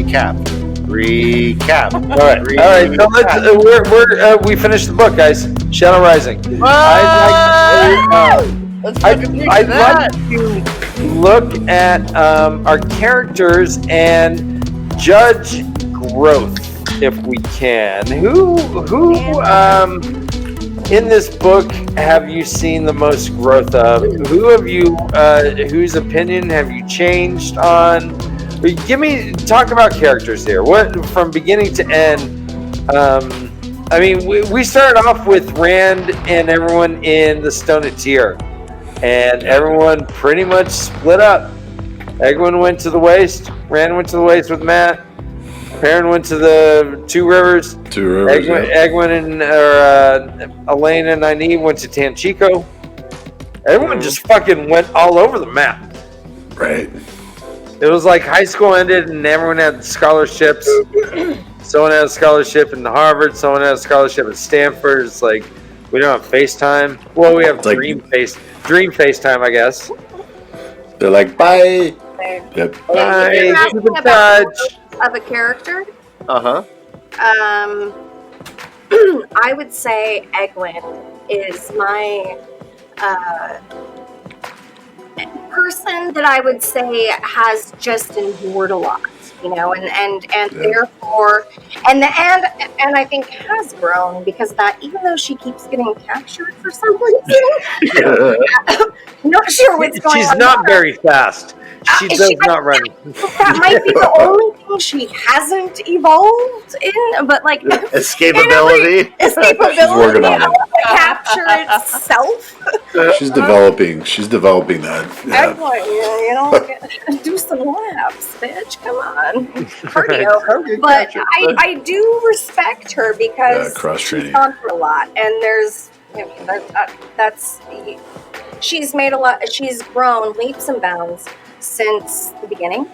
All right. So let's we finished the book, guys. Shadow Rising. Let's I'd like to look at our characters and judge growth if we can. Who in this book have you seen the most growth of? Who have you whose opinion have you changed on? Talk about characters here. What from beginning to end? I mean, we started off with Rand and everyone in the Stone of Tyr, and everyone pretty much split up. Egwene went to the Waste. Rand went to the Waste with Matt. Perrin went to the Two Rivers. Egwene and Ilyena and Nynaeve went to Tanchico. Everyone just fucking went all over the map. Right. It was like high school ended and everyone had scholarships. Someone had a scholarship in Harvard. Someone had a scholarship at Stanford. It's like we don't have FaceTime. Well, we have Dream FaceTime, I guess. They're like, bye. Yep. Bye. Keep in touch. Of a character. Uh-huh. I would say Egwene is my person that I would say has just endured a lot, and therefore, and I think has grown because of that, even though she keeps getting captured for some reason. Not sure what's going on. She's not very fast. She does not run. That might be the only thing she hasn't evolved in, but like escapability. She's working on it. Capture itself. She's developing that. Yeah. Do some laps, bitch. Come on, cardio. But I do respect her because she's gone through a lot, and she's made a lot. She's grown leaps and bounds since the beginning,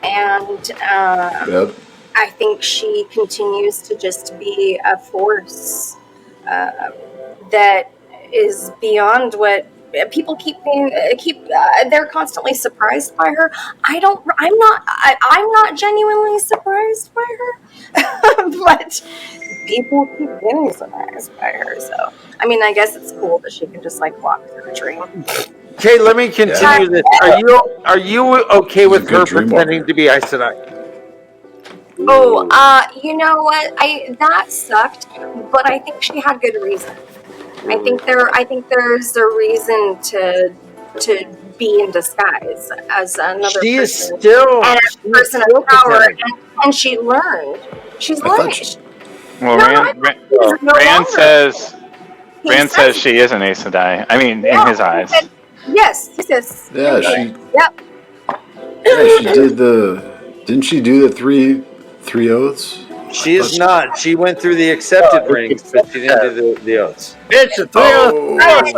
and I think she continues to just be a force that is beyond what people they're constantly surprised by her. I'm not genuinely surprised by her, but people keep getting surprised by her. So I mean, I guess it's cool that she can just like walk through a dream. Okay, let me continue this. Are you okay with her pretending to be Aes Sedai? Oh, you know what? That sucked, but I think she had good reason. I think there's a reason to be in disguise as another she person. Is still and a person of power, and she learned. She's learning. Rand says she is an Aes Sedai. I mean, in his eyes. Yes, he says. Yeah, Yep. Yeah, she did Didn't she do the three oaths? She is not. She went through the accepted rings, but she didn't do the oaths. It's a 3 oaths.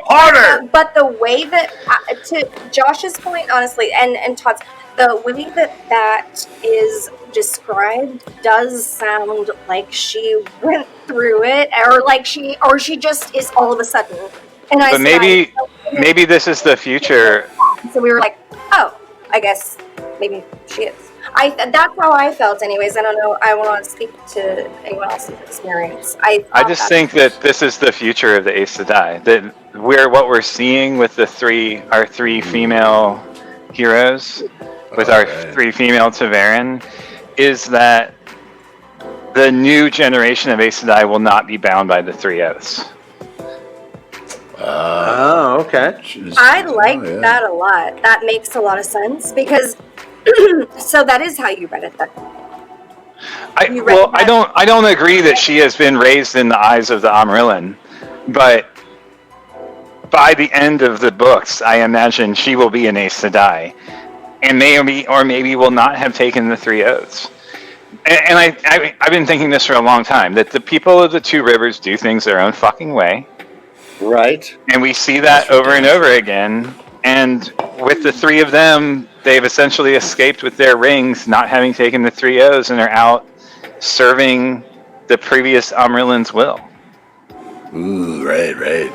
Harder. But the way that, to Josh's point, honestly, and Todd's, the way that is described does sound like she went through it, or she just is all of a sudden. And but maybe this is the future. So we were like, oh, I guess maybe she is. That's how I felt, anyways. I don't know. I want to speak to anyone else's experience. I just think that this is the future of the Aes Sedai. That what we're seeing with our three female heroes, with our three female Ta'veren, is that the new generation of Aes Sedai will not be bound by the three oaths. Okay. I like that a lot. That makes a lot of sense because. So that is how you read it, then. I don't agree that she has been raised in the eyes of the Amarillan, but by the end of the books, I imagine she will be an Aes Sedai, and maybe will not have taken the three oaths. And I've been thinking this for a long time, that the people of the Two Rivers do things their own fucking way. Right. And we see that over and over again. And with the three of them, they've essentially escaped with their rings, not having taken the three oaths, and are out serving the previous Amarillan's will. Ooh, right.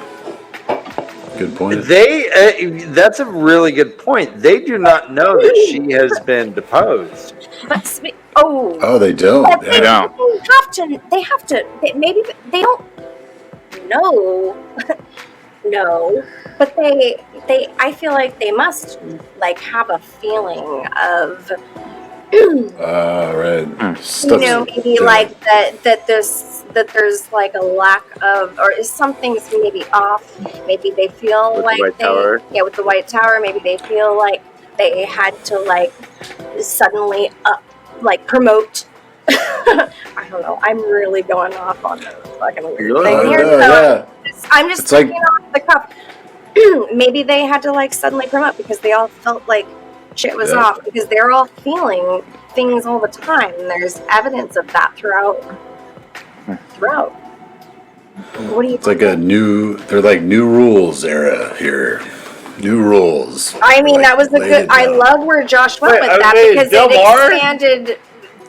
Good point. That's a really good point. They do not know that she has been deposed. But Oh, they don't. But They don't. They have to. Maybe they don't know. No, but they. I feel like they must like have a feeling of. Right. Maybe like that there's like a lack of, or is something's maybe off. Maybe they feel With like the White Tower. Yeah, with the White Tower. Maybe they feel like they had to like suddenly like promote. I don't know. I'm really going off on this fucking weird thing here. So I'm just thinking off the cuff. Maybe they had to like suddenly promote because they all felt like shit was off because they're all feeling things all the time. And there's evidence of that throughout. What do you? It's like they're like new rules era here. New rules. I mean, like, that was a good. I love where Josh went with that because it expanded.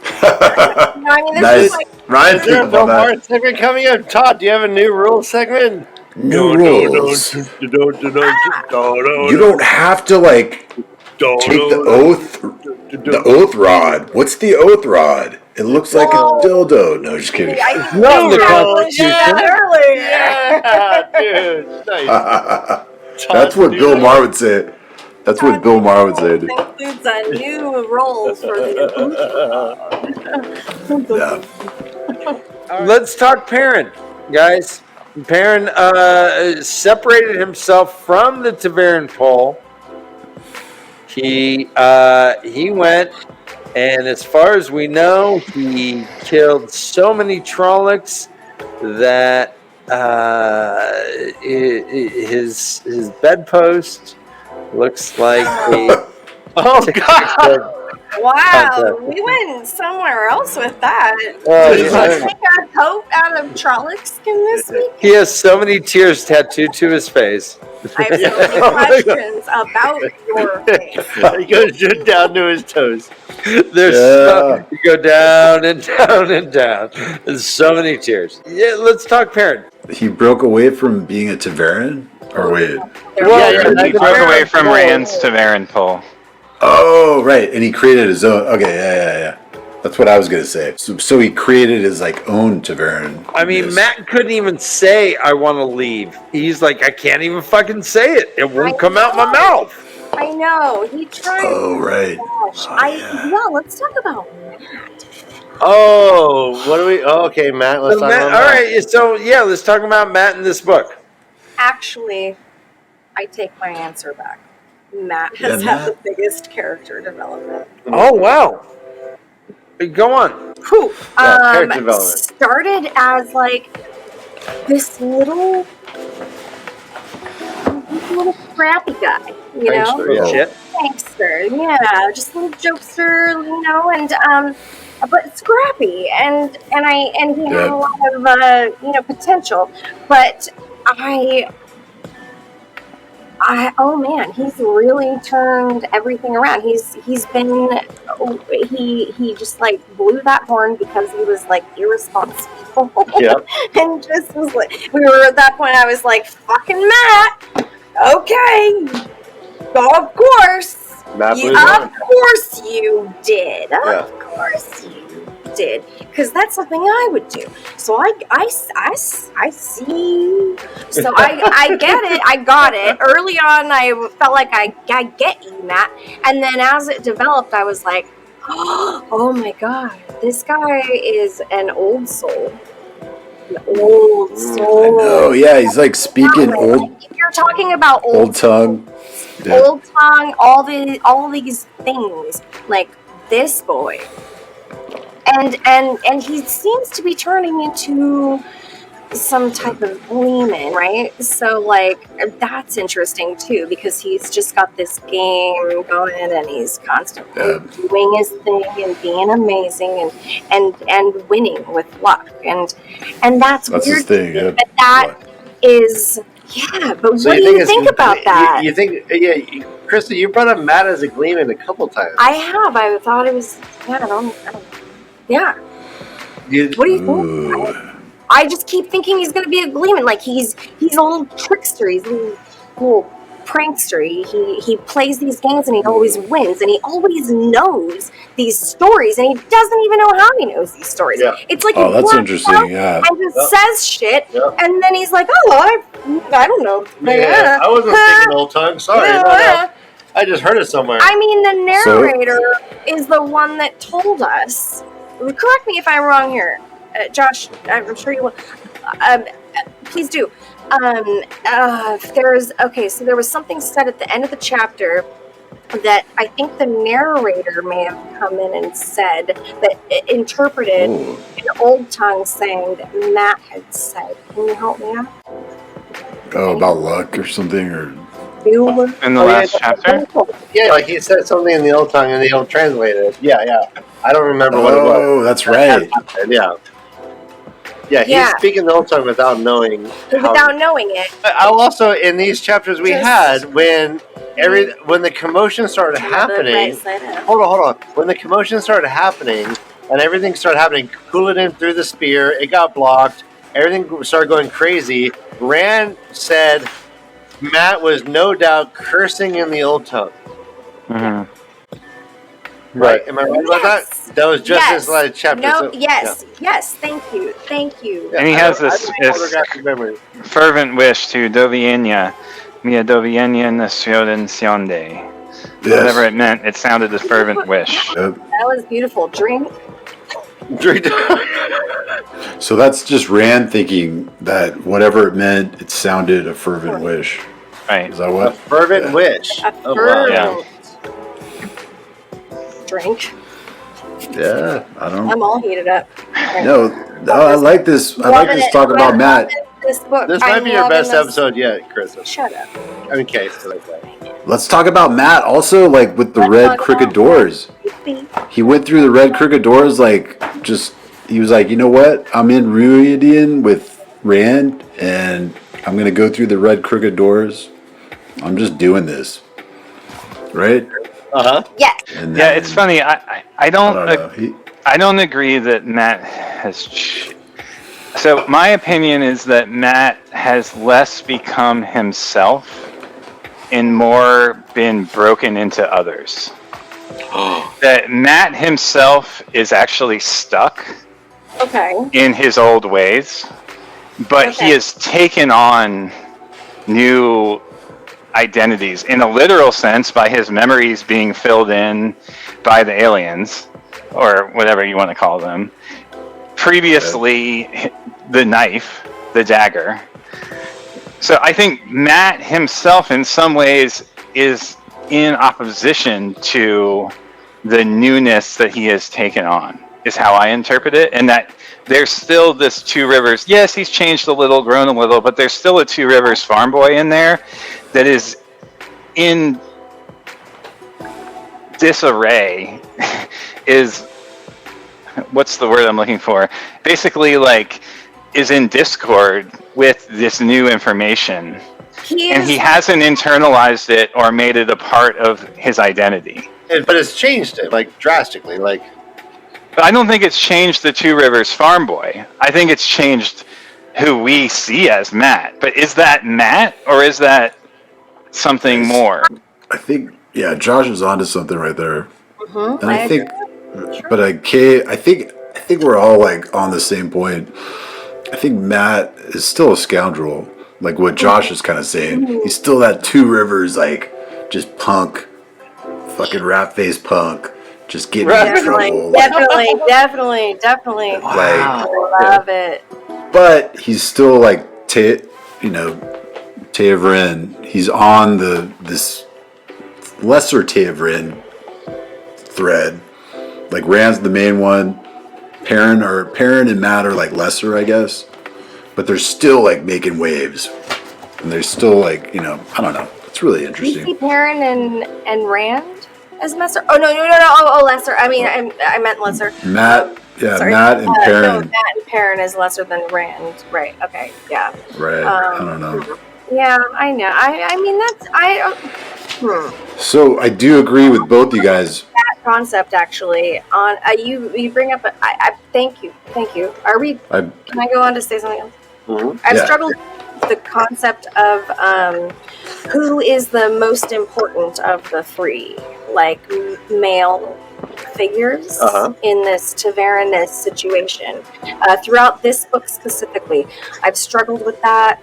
I mean, this is like Ryan, is there a Bill Maher segment coming up? Todd, do you have a new rules segment? New rules. You don't have to like take the oath rod. What's the oath rod? It looks like a dildo. No, just kidding. It's not in the Constitution. Earlier. Dude, nice. That's what Bill Maher would say. That's what Bill Maher would say. Includes a new role for Yeah. Let's talk Perrin, guys. Perrin separated himself from the Taveran pole. He went, and as far as we know, he killed so many Trollocs that his bedpost looks like a oh god. Wow, we went somewhere else with that. Did you take a coat out of Trolloc skin this week? He has so many tears tattooed to his face. I have so many questions about your face. He goes down to his toes. You go down and down and down. There's so many tears. Yeah, let's talk Perrin. He broke away from being a Taveran? Or wait. He broke away from Rand's Taveran pole. Oh, right. And he created his own. Okay, yeah. That's what I was going to say. So he created his like own Taveran. I mean, Matt couldn't even say, I want to leave. He's like, I can't even fucking say it. It won't come out my mouth. I know. He tried. Oh, right. Gosh. Let's talk about Matt. Oh, what do we... Oh, okay, Matt, let's talk about Matt. All right, so yeah, let's talk about Matt in this book. Actually, I take my answer back. Matt has had the biggest character development. Oh, wow. Go on. Character development. Started as like this little scrappy guy, you know? Shit. Prankster, yeah, just a little jokester, you know, and but scrappy, and he had a lot of potential, but oh man, he's really turned everything around. He just like blew that horn because he was like irresponsible. Yep. And just was like, we were at that point, I was like, fucking Matt, okay, of course. Of course you did. Of course you did. Because that's something I would do. So I see. So I get it. I got it. Early on, I felt like I get you, Matt. And then as it developed, I was like, oh my God, this guy is an old soul. An old soul. I know, yeah, he's like speaking old. Like, if you're talking about old tongue. Yeah. Old tongue, all these things, like this boy, and he seems to be turning into some type of gleeman, right? So like that's interesting too because he's just got this game going and he's constantly doing his thing and being amazing and winning with luck and that's weird. His thing, yeah. But that is. Yeah, but so what do you think about that? You think, Krista, you brought up Matt as a gleeman a couple times. I have. I thought it was, I don't know. Yeah. What do you think? I just keep thinking he's going to be a gleeman. Like he's a little trickster. He's a little prankster. He plays these games and he always wins, and he always knows these stories, and he doesn't even know how he knows these stories. Yeah. It's like Oh, that's interesting. Yeah. and just says shit, Yeah. and then he's like, "Oh, I don't know." Yeah, I wasn't thinking old time. Sorry. No. I just heard it somewhere. I mean, the narrator is the one that told us. Correct me if I'm wrong here, Josh. I'm sure you will. Please do. So there was something said at the end of the chapter that I think the narrator may have come in and said that it interpreted in old tongue saying that Matt had said. Can you help me out? Oh, about luck or something, or in the last chapter? Yeah, like he said something in the old tongue and they don't translate it. Yeah. I don't remember what it was. Oh, that's right. Yeah, he's speaking the old tongue without knowing. Without knowing it. I'll also, in these chapters we had, when the commotion started happening. Hold on. When the commotion started happening and everything started happening, Couladin threw the spear, it got blocked, everything started going crazy. Rand said Matt was no doubt cursing in the old tongue. Mm-hmm. Right. Am I right about that? That was just this last chapter. No, so, yes. Thank you. Yeah, And he has this memory. fervent wish to Dovienia, mia Dovienia nacionde. Whatever it meant, it sounded a fervent wish. Yep. That was beautiful. Drink. So that's just Rand thinking that whatever it meant, it sounded a fervent wish. Right. Is that what? A fervent wish. A fervent Yeah. drink. Yeah, I don't. I'm all heated up. No, I like this. I like this talk about Matt. This book. This might be your best episode yet, Chris. Shut up. I mean, case like that. Let's talk about Matt also, like with the red crooked doors. He went through the red crooked doors, he was like, you know what? I'm in Ruidian with Rand, and I'm gonna go through the red crooked doors. I'm just doing this, right? Yes. And Yeah, then, it's funny. I don't agree that Matt has. So my opinion is that Matt has less become himself and more been broken into others. That Matt himself is actually stuck in his old ways, but he has taken on new identities in a literal sense by his memories being filled in by the aliens, or whatever you want to call them. Previously, the knife, the dagger. So I think Matt himself in some ways is in opposition to the newness that he has taken on, is how I interpret it. And that there's still this Two Rivers. Yes, he's changed a little, grown a little, but there's still a Two Rivers farm boy in there that is in disarray. Is, what's the word I'm looking for? Basically, is in discord with this new information. And he hasn't internalized it or made it a part of his identity. But it's changed it, drastically. But I don't think it's changed the Two Rivers farm boy. I think it's changed who we see as Matt. But is that Matt, or is that something more? I think, Josh is onto something right there. Mm-hmm. And I think, but I think we're all on the same point. I think Matt is still a scoundrel, like what Josh is kind of saying. He's still that Two Rivers, just punk, fucking rat face punk, just getting in trouble. Definitely. Wow. I love it. But he's still Teavrin. He's on this lesser Teavrin thread. Rand's the main one. Perrin and Matt are lesser, I guess. But they're still making waves. And they're still I don't know. It's really interesting. You see Perrin and Rand as lesser? Oh no. Oh, lesser. I mean, I meant lesser. Matt, Matt and Perrin. No, Matt and Perrin is lesser than Rand. Right. Okay. Yeah. Right. I don't know. Yeah, I know. I mean, So I do agree with both you guys. That concept actually on you bring up. Thank you. Are we? Can I go on to say something else? Mm-hmm. I've struggled with the concept of who is the most important of the three, like male figures in this Tavernus situation. Throughout this book specifically, I've struggled with that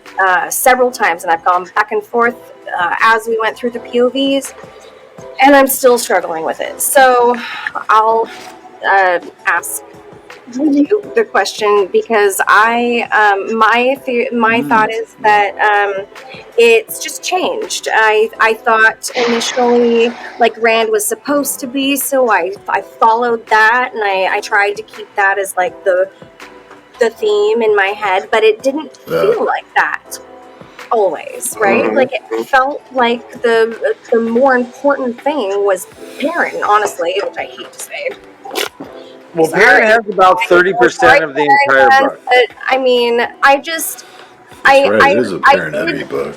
several times, and I've gone back and forth as we went through the POVs, and I'm still struggling with it. So I'll ask you the question, because my thought is that it's just changed. I thought initially like Rand was supposed to be, so I followed that, and I tried to keep that as like the theme in my head, but it didn't feel like that always, right? Like it felt like the more important thing was Perrin, honestly, which I hate to say. Well, Perrin has about 30% of the entire book. But I mean, It is a Perrin-heavy book.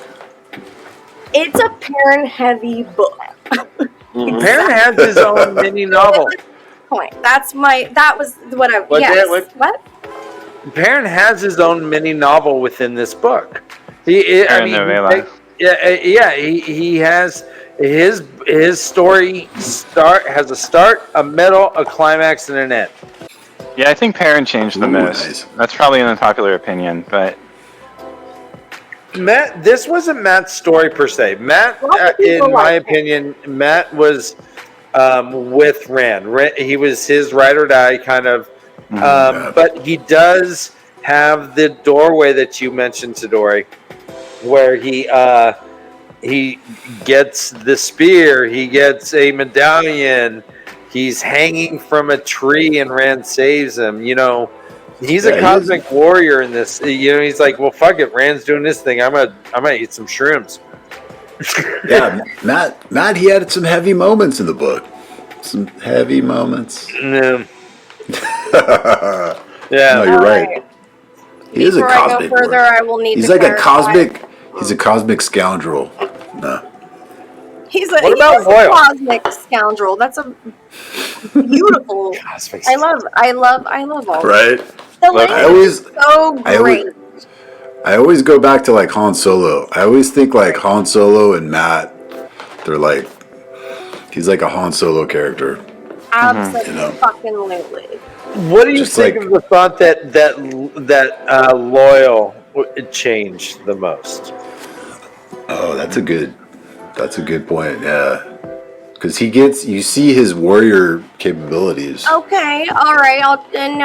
It's a Perrin-heavy book. Perrin has his own mini novel. That was what I. What? Perrin has his own mini novel within this book. He has his story has a start, a middle, a climax, and an end. Yeah, I think Perrin changed the most. Nice. That's probably an unpopular opinion, but Matt, this wasn't Matt's story per se. Matt, in my opinion, Matt was with Rand. He was his ride or die kind of. But he does have the doorway that you mentioned, Sidori, where he gets the spear, he gets a medallion, he's hanging from a tree and Rand saves him. You know, he's a cosmic warrior in this. You know, he's like, well, fuck it, Rand's doing this thing. I'm gonna eat some shrooms. Yeah, Matt, he had some heavy moments in the book. Some heavy moments. Yeah. No, you're right. He is a cosmic warrior. I will need he's to like clarify. He's a cosmic scoundrel. No. He's a cosmic scoundrel. That's a beautiful. I love all. Right. The language is so great. I always go back to like Han Solo. I always think like Han Solo and Matt. They're like, he's like a Han Solo character. Absolutely, fucking literally. What do you think of the thought that Loyal changed the most? Oh, that's a good point. Yeah, because you see his warrior capabilities. Okay, all right. I'm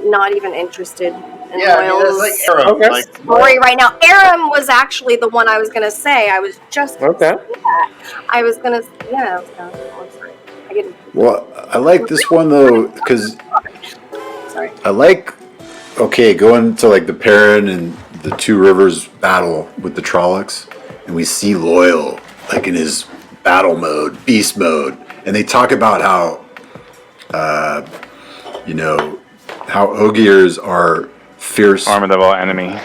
not even interested in Loyal's story right now. Aram was actually the one I was gonna say. I was just gonna say that. I was gonna. Well, I like this one though because I like going to like the Perrin and the Two Rivers battle with the Trollocs, and we see Loyal like in his battle mode, beast mode, and they talk about how how Ogiers are fierce, formidable enemies.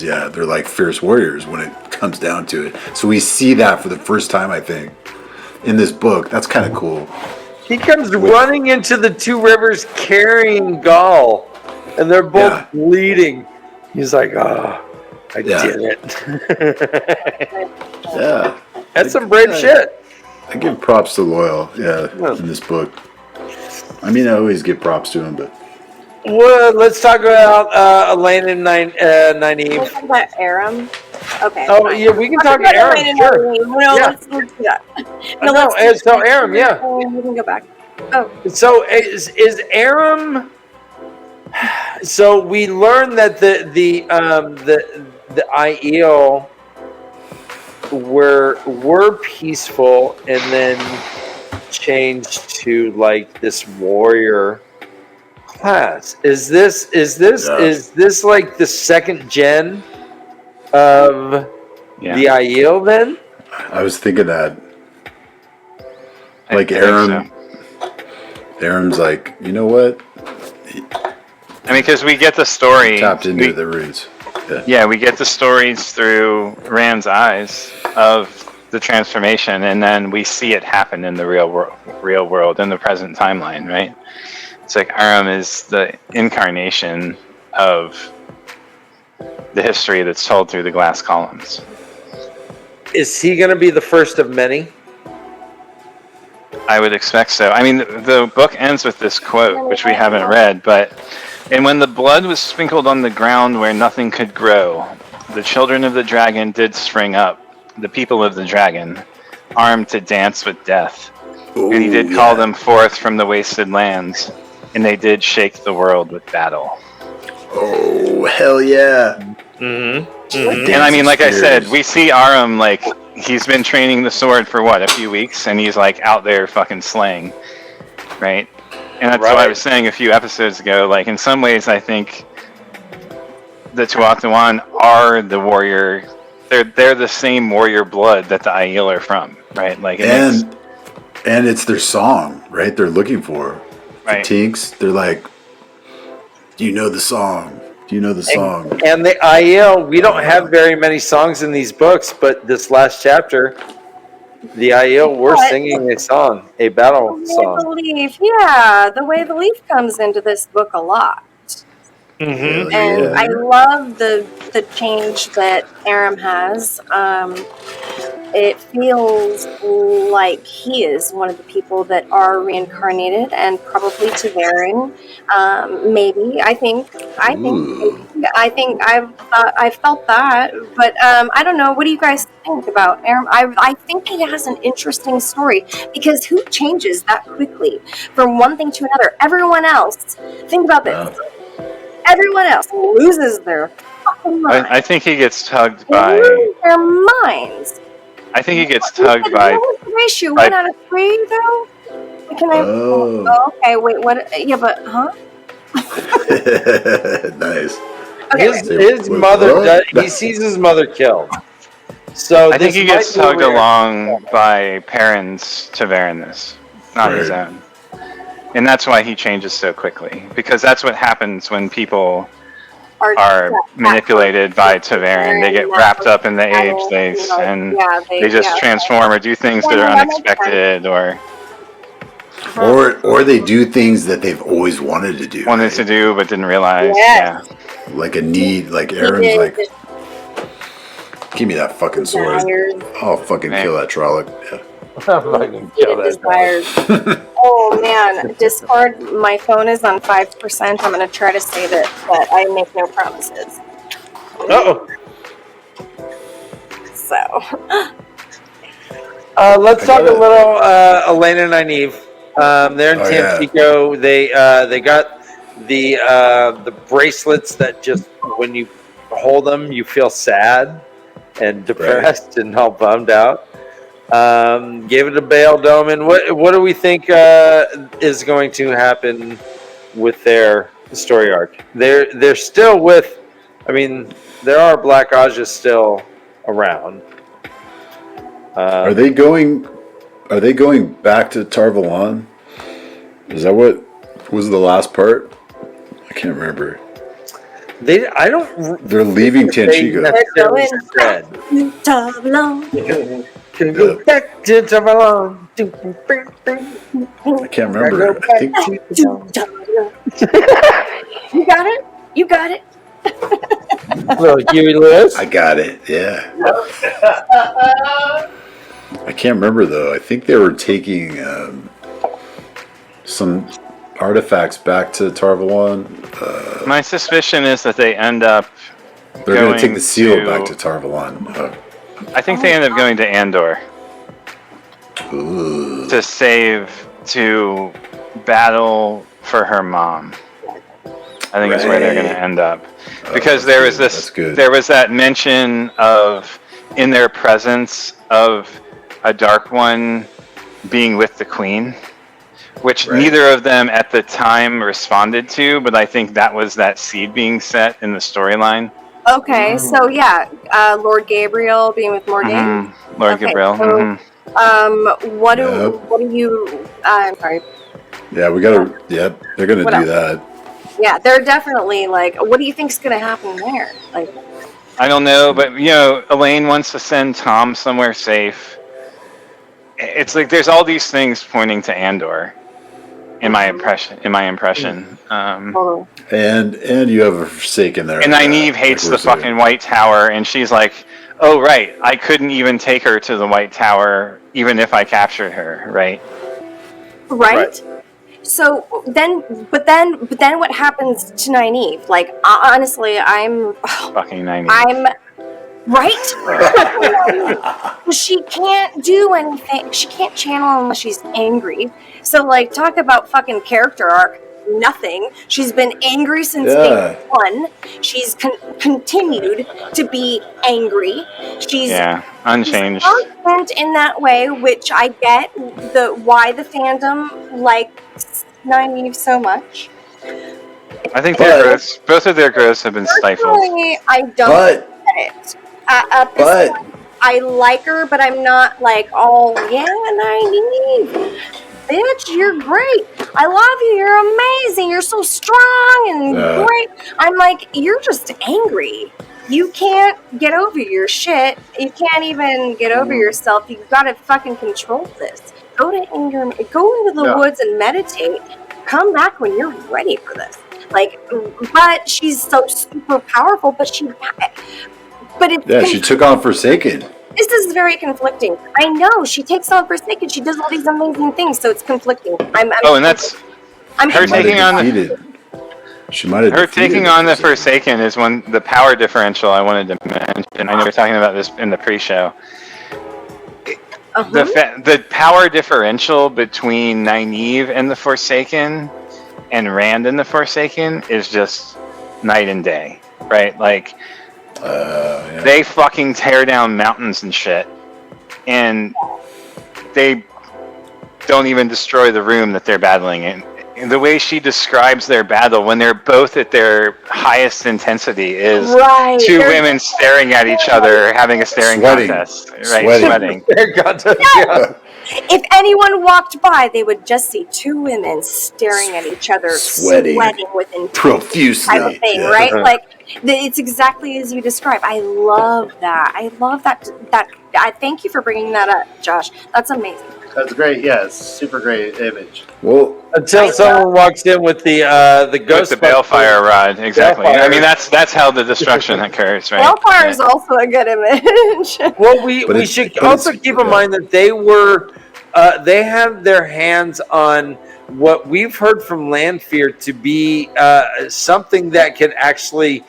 Yeah, they're like fierce warriors when it comes down to it. So we see that for the first time, I think, in this book. That's kind of cool. He comes running into the Two Rivers carrying Gaul, and they're both bleeding. He's like, I did it. Yeah. That's some brave shit. I give props to Loyal, in this book. I mean, I always give props to him, but... Well, let's talk about Ilyena and Nynaeve. Let's talk about Aram. Okay. Oh, fine. Yeah, we can talk about Aram, sure. Let's do that. So Aram, yeah. We can go back. Oh. So is Aram... So we learned that the Aiel were peaceful and then changed to like this warrior class. Is this like the second gen of the Aiel then? I was thinking that. Like Aram. Aram's like, you know what? I mean, because we get the story. Tapped into the roots. Yeah, we get the stories through Rand's eyes of the transformation, and then we see it happen in the real world, in the present timeline, right? It's like Aram is the incarnation of the history that's told through the glass columns. Is he going to be the first of many? I would expect so. I mean, the book ends with this quote, which we haven't read, but, and when the blood was sprinkled on the ground where nothing could grow, the children of the dragon did spring up, the people of the dragon, armed to dance with death. Ooh, and he did call them forth from the wasted lands, and they did shake the world with battle. Oh, hell yeah. And I mean, like I said, we see Aram, like, he's been training the sword for what, a few weeks, and he's like out there fucking slaying, right? And that's what I was saying a few episodes ago. Like, in some ways, I think the Tuathuan are the warrior. They're the same warrior blood that the Aiel are from, right? Like, and it's their song, right? They're looking for right. The Tinks. They're like, do you know the song? Do you know the song? And the Aiel, we don't have very many songs in these books, but this last chapter, the Aiel were singing a song, a battle song. The leaf, yeah, the way the leaf comes into this book a lot. Mm-hmm. And I love the change that Aram has. It feels like he is one of the people that are reincarnated, and probably Ta'Veren. Maybe I think I've felt that, but I don't know. What do you guys think about Aram? I think he has an interesting story, because who changes that quickly from one thing to another? Everyone else. Think about this. Everyone else loses their fucking mind. I think he gets tugged They by. lose their minds. I think he gets tugged by. What was the ratio? 1 out of 3, though? Can I? Oh, okay. Wait. What? Yeah, but Nice. Okay, His mother. He sees his mother killed. So I think he gets tugged along by Perrin's Ta'Verenness, not his own. And that's why he changes so quickly, because that's what happens when people are manipulated by Ta'Veren. They get wrapped up in the age they just transform or do things that are unexpected, or they do things that they've always wanted to do. To do but didn't realize. Yeah. Like a need, like Aaron's like, give me that fucking sword. I'll fucking kill that Trolloc. Yeah. Oh man, Discord, my phone is on 5%. I'm going to try to save it, but I make no promises. So. Let's talk a little Ilyena and Nynaeve. They're in Tampico. Yeah. They got the bracelets that just, when you hold them, you feel sad and depressed and all bummed out. Gave it a Baal Doman. What do we think is going to happen with their story arc? They're still with. I mean, there are Black Ajas still around. Are they going back to Tar Valon? Is that what was the last part? I can't remember. They're leaving Tanchico. They're going back to Tar Valon. Can go back to Tar Valon. I can't remember. I think You got it. Little Huey Lewis. I got it. Yeah. I can't remember though. I think they were taking some artifacts back to Tar Valon. My suspicion is that they end up. They're going to take the seal back to Tar Valon. I think they end up going to Andor. Ooh. To battle for her mom. I think is where they're going to end up, because there was that mention of, in their presence, of a Dark One being with the Queen, which neither of them at the time responded to, but I think that was that seed being set in the storyline. Okay, so yeah, Lord Gabriel being with Morgan. Lord Gabriel. So, what do you? I'm sorry. Yeah, we gotta. Yep, they're gonna do that. Yeah, they're definitely like. What do you think's gonna happen there? Like, I don't know, but Elaine wants to send Tom somewhere safe. It's like there's all these things pointing to Andor. In my impression. And you have a Forsaken there. And Nynaeve hates the fucking White Tower, and she's like, oh, right, I couldn't even take her to the White Tower, even if I captured her, right? Right? So then what happens to Nynaeve? Like, honestly, Fucking Nynaeve. I'm right. She can't do anything. She can't channel unless she's angry. So, like, talk about fucking character arc. Nothing. She's been angry since day one. She's continued to be angry. She's unchanged. She's constant in that way, which I get why the fandom likes Nynaeve so much. I think their growths, both of their growths have been stifled. I don't get it. At this point, I like her, but I'm not like, oh yeah, Nynaeve. Bitch, you're great. I love you. You're amazing. You're so strong and great. I'm like, you're just angry. You can't get over your shit. You can't even get over yourself. You've got to fucking control this. Go into the woods and meditate. Come back when you're ready for this. Like, but she's so super powerful. She took on Forsaken. This is very conflicting. I know she takes on Forsaken. She does all these amazing things, so it's conflicting. And that's her taking on the Forsaken is the power differential I wanted to mention. I know we're talking about this in the pre-show. The power differential between Nynaeve and the Forsaken and Rand and the Forsaken is just night and day, right? Like. They fucking tear down mountains and shit, and they don't even destroy the room that they're battling in. And the way she describes their battle when they're both at their highest intensity is two women staring at each other, having a staring contest. Right, sweating. If anyone walked by, they would just see two women staring at each other, sweating with intent, profusely, type of thing, right? Like, it's exactly as you describe. I love that. I thank you for bringing that up, Josh. That's amazing. That's great. Yes, super great image. Well, until someone walks in with the ghost, with the balefire rod. Exactly. I mean, that's how the destruction occurs, right? Balefire is also a good image. Well, we should also keep in mind that they have their hands on what we've heard from Lanfear to be something that can actually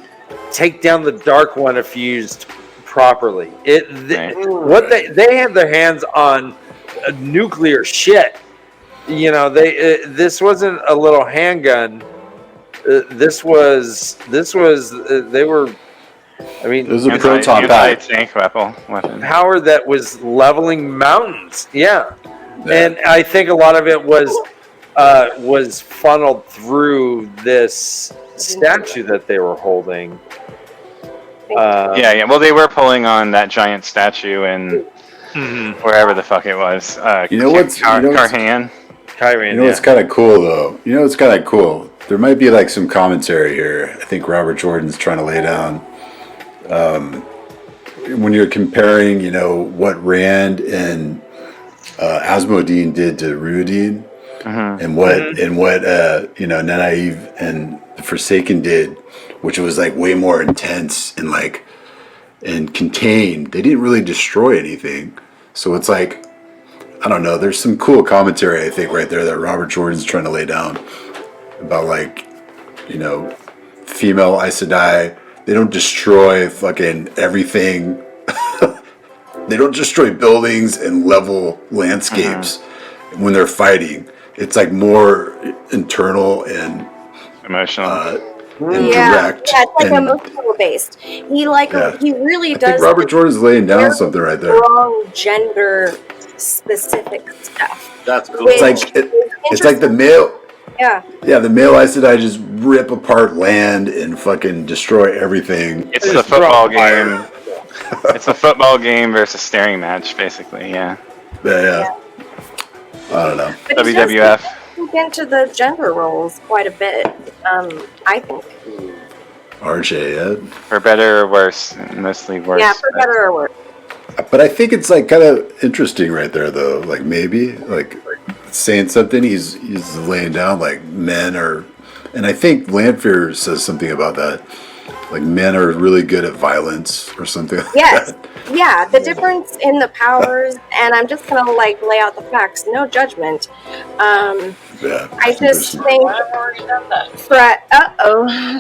take down the Dark One if used properly. What they have their hands on nuclear shit. You know, this wasn't a little handgun. They were. I mean, it was a proton pack tank weapon. Power that was leveling mountains. Yeah. And I think a lot of it was funneled through this statue that they were holding. Well, they were pulling on that giant statue and wherever the fuck it was. Carhan. You know what's kind of cool though? You know what's kind of cool? There might be like some commentary here. I think Robert Jordan's trying to lay down. When you're comparing, you know, what Rand and Asmodee did to Ruidin, and what you know, Nynaeve and the Forsaken did, which was like way more intense and contained. They didn't really destroy anything, so it's like, I don't know. There's some cool commentary, I think, right there that Robert Jordan's trying to lay down about, like, you know, female Aes Sedai. They don't destroy fucking everything. They don't destroy buildings and level landscapes when they're fighting. It's like more internal and emotional, and direct. Yeah, it's like emotional based. He really does. I think Robert Jordan's laying down something right there. Strong gender specific stuff. That's cool. It's like the male. Yeah. Yeah, the male Aes Sedai just rip apart land and fucking destroy everything. It's the football game. It's a football game versus staring match, basically. Yeah. Yeah. I don't know. But WWF. Get into the gender roles quite a bit. I think. RJ, yeah. For better or worse, mostly worse. Yeah, for better or worse. But I think it's like kind of interesting right there, though. Like maybe like saying something. He's laying down like men are And I think Lanfear says something about that. Like men are really good at violence or something like Yes. that. Yeah, the difference in the powers, and I'm just gonna like lay out the facts, no judgment. Yeah. I just think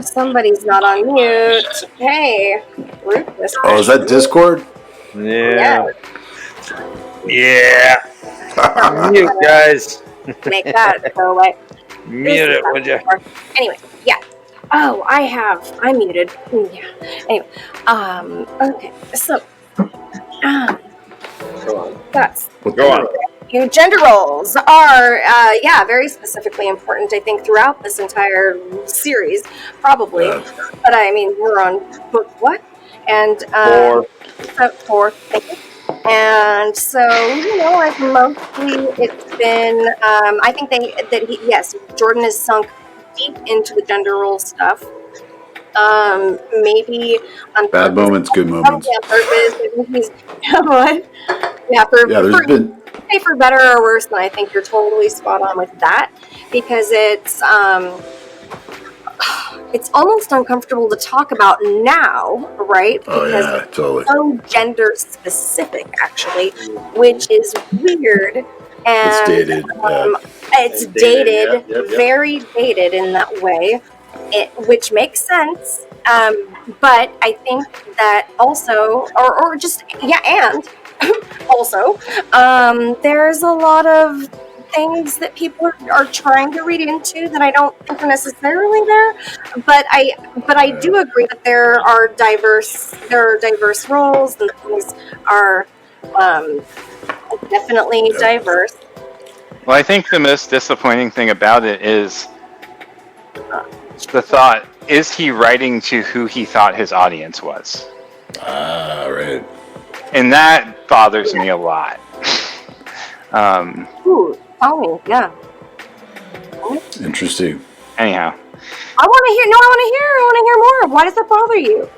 somebody's not on mute. Hey, Rufus. Oh, is that Discord? Yeah. Yeah. Yeah. Mute, guys. Make that go away. Mute it, would you? Anyway, yeah. Oh, I'm muted. Yeah. Anyway, okay. So, that's Go on. your gender roles are, very specifically important. I think throughout this entire series, probably. Yeah. But I mean, we're on book what? And 4. Thank you. And so, like mostly it's been, I think Jordan has sunk deep into the gender role stuff. Maybe on Bad moments, good moments. on purpose. What? Yeah, for better or worse, and I think you're totally spot on with that, because it's almost uncomfortable to talk about now, right? Because totally. it's so gender specific, actually, which is weird. And It's dated. it's dated, very dated in that way, which makes sense. But I think that also, and also, there's a lot of things that people are trying to read into that I don't think are necessarily there. But I do agree that there are diverse roles, and things are definitely diverse. Well, I think the most disappointing thing about it is the thought, is he writing to who he thought his audience was? Right. And that bothers me a lot. Ooh, tell me, yeah. Interesting. Anyhow. I want to hear more. Why does that bother you?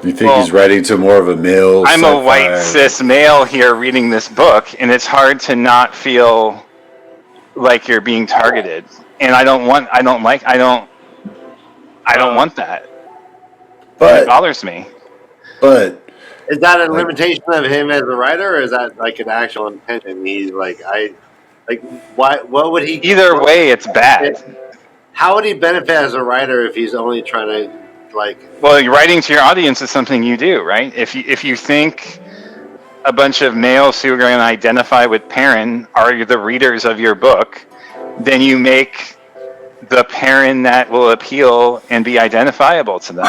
You think he's writing to more of a male? I'm a white cis male here reading this book, and it's hard to not feel like you're being targeted. And I don't want that. But it bothers me. But is that a limitation of him as a writer, or is that like an actual intention? He's like, what would he? Either way, it's bad. How would he benefit as a writer if he's only trying to Well, writing to your audience is something you do, right? If you think a bunch of males who are going to identify with Perrin are the readers of your book, then you make the Perrin that will appeal and be identifiable to them.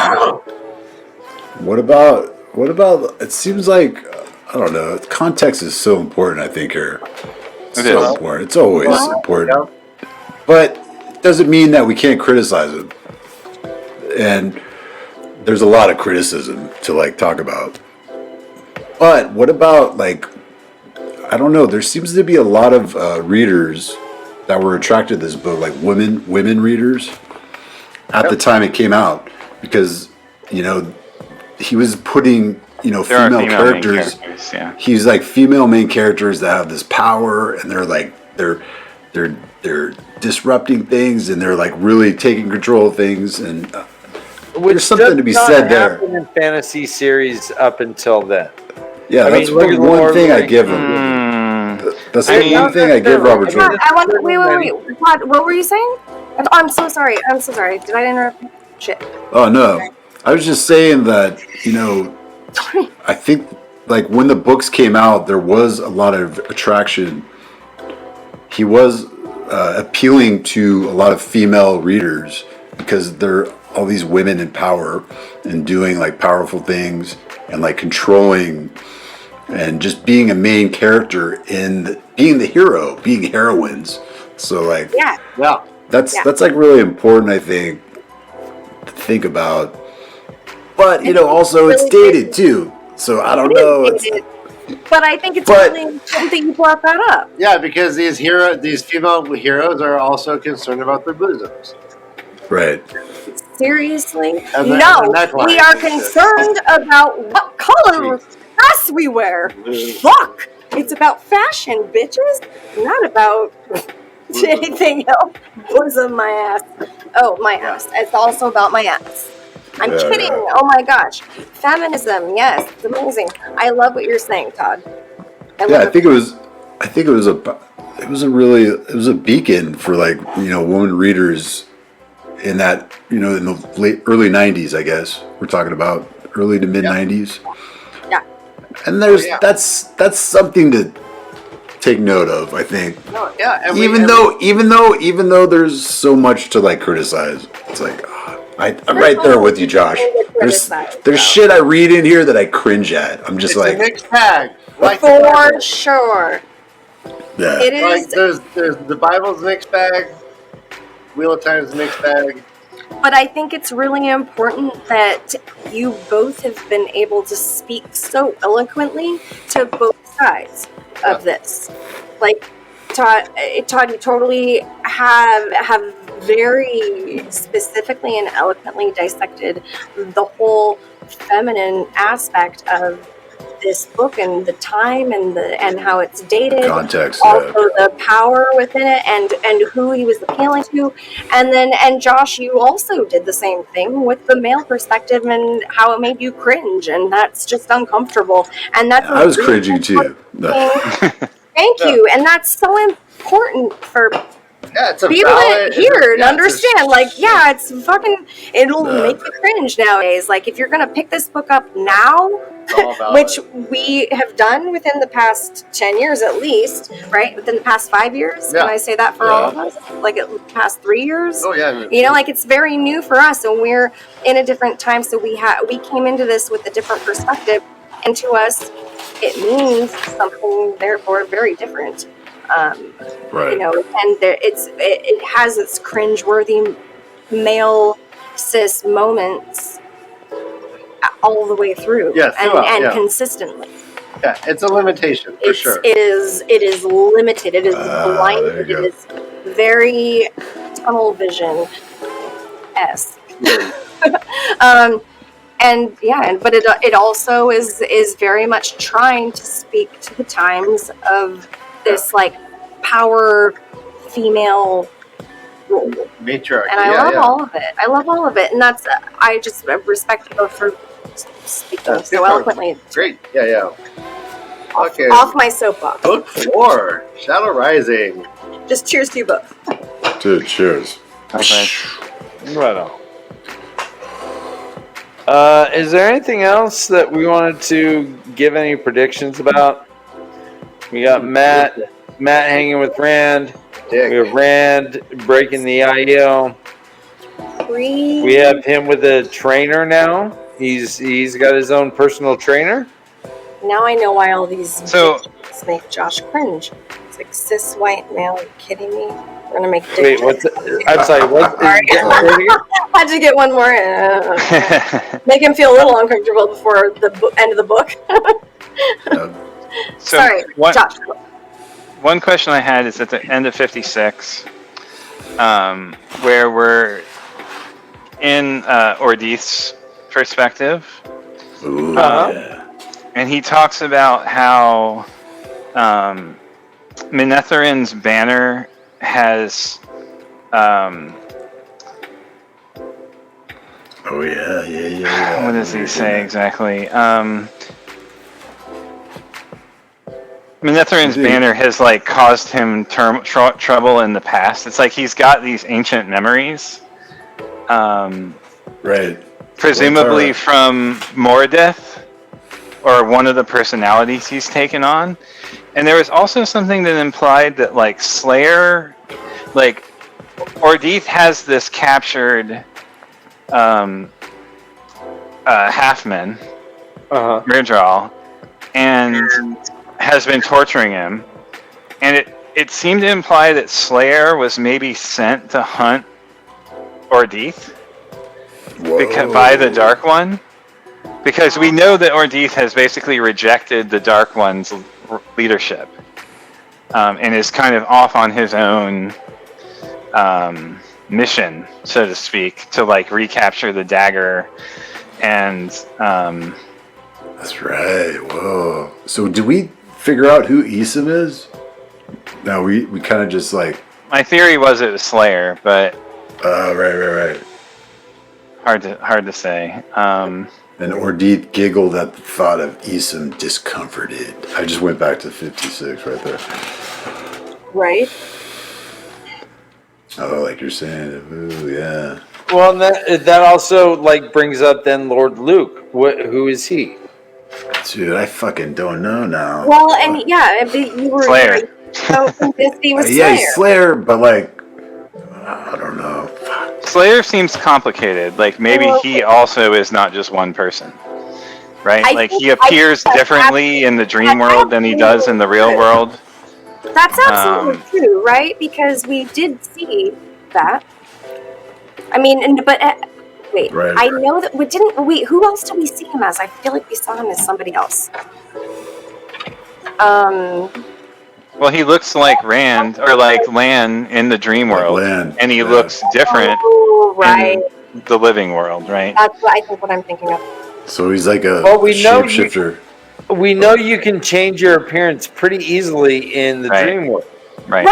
What about? It seems like, I don't know. Context is so important. I think here. It's so important. It's always important. But it doesn't mean that we can't criticize it. And there's a lot of criticism to talk about. But what about I don't know. There seems to be a lot of readers that were attracted to this book, like women readers, at the time it came out, because he was putting female characters. Yeah. He's female main characters that have this power, and they're disrupting things, and they're really taking control of things, and there's something to be said there. In fantasy series up until then. Yeah, that's one thing I give him. That's the one thing I give Robert Jordan. Wait. What were you saying? I'm so sorry. Did I interrupt? Shit. Oh no, I was just saying that I think when the books came out, there was a lot of attraction. He was appealing to a lot of female readers because they're all these women in power and doing powerful things and controlling and just being a main character in being the hero, being heroines. So that's really important, I think, to think about. But also it's dated too. So I don't know. But I think it's really important that you brought that up. Yeah, because these female heroes are also concerned about their bosoms. Right. Seriously? No, we are concerned about what color dress we wear. Fuck! It's about fashion, bitches. Not about Anything else? Bosom my ass. Oh, my ass. It's also about my ass. I'm kidding. Oh my gosh. Feminism. Yes, it's amazing. I love what you're saying, Todd. I think it was a beacon for like, women readers in that, in the early 90s, I guess. We're talking about early to mid 90s. Yeah. And that's something to take note of, I think. No, yeah. Even though there's so much to like criticize, it's like I'm right there with you, Josh. There's shit I read in here that I cringe at. I'm just it's a mixed bag. Like for sure. Yeah. It is. Like there's the Bible's a mixed bag. Wheel of Time's a mixed bag. But I think it's really important that you both have been able to speak so eloquently to both sides of this. Like, Todd, you totally have very specifically and eloquently dissected the whole feminine aspect of this book and the time and how it's dated, context, also the power within it and who he was appealing to, and Josh, you also did the same thing with the male perspective and how it made you cringe, and that's just uncomfortable. And that's I was cringing too. Thank you, and that's so important for it's a people valid, to hear and understand. It's fucking, it'll make you cringe nowadays. Like, if you're gonna pick this book up now, which we have done within the past 10 years at least, right? Within the past 5 years, can I say that for all of us? Like, the past 3 years? Oh yeah. It's very new for us, and we're in a different time. So we came into this with a different perspective, and to us, it means something therefore very different. Right. And it has its cringeworthy male cis moments all the way through, and consistently. Yeah, it's a limitation for sure. It is limited. It is blinded. It is very tunnel vision esque. But it also is very much trying to speak to the times of this like power female role. Matriarchy. And I love all of it. I love all of it. And that's, I just respect you both for speaking so eloquently. Great. Yeah. Okay. Off my soapbox. Book 4, Shadow Rising. Just cheers to you both. Dude, cheers. Okay. Right on. Is there anything else that we wanted to give any predictions about? We got Matt hanging with Rand. Dick. We have Rand breaking the IEL. We have him with a trainer now. He's got his own personal trainer. Now I know why all these bitches make Josh cringe. It's like cis white male. Are you kidding me? We're gonna make. Wait, what's it? I'm sorry. What? Had to get one more. Make him feel a little uncomfortable before the end of the book. Sorry, Josh. One question I had is at the end of 56, where we're in Ordith's perspective. Ooh, yeah. And he talks about how Minetherin's banner has Oh yeah. What does he say exactly? Minetherin's banner has like caused him trouble in the past. It's like he's got these ancient memories, right? Presumably from Moradith, or one of the personalities he's taken on. And there was also something that implied that like Slayer, like Ordith has this captured halfman, Myrdral, and has been torturing him. And it seemed to imply that Slayer was maybe sent to hunt Ordith by the Dark One. Because we know that Ordith has basically rejected the Dark One's leadership, and is kind of off on his own mission, so to speak, to like recapture the dagger. And that's right. Whoa. So did we figure out who Isam is? No, we kind of just like My theory was it was Slayer, but right. hard to say. And Ordith giggled at the thought of Isam discomforted. I just went back to 56 right there. Right. Oh, like you're saying, ooh, yeah. Well, that also like brings up then Lord Luke. Who is he? Dude, I fucking don't know now. Well, and yeah, but you were Slayer. so convinced he was Slayer. Yeah, he's Slayer, but like, I don't know. Fuck. Slayer seems complicated. Like maybe he also is not just one person, right? Like he appears differently in the dream world than he does in the real world. That's absolutely true, right? Because we did see that. I mean, but wait, Right. I know that we didn't. Wait, who else did we see him as? I feel like we saw him as somebody else. Well, he looks like Rand or like Lan in the dream world, and he looks different in the living world, right? That's what I think. What I'm thinking of. So he's like a shapeshifter. We know you can change your appearance pretty easily in the dream world. Right.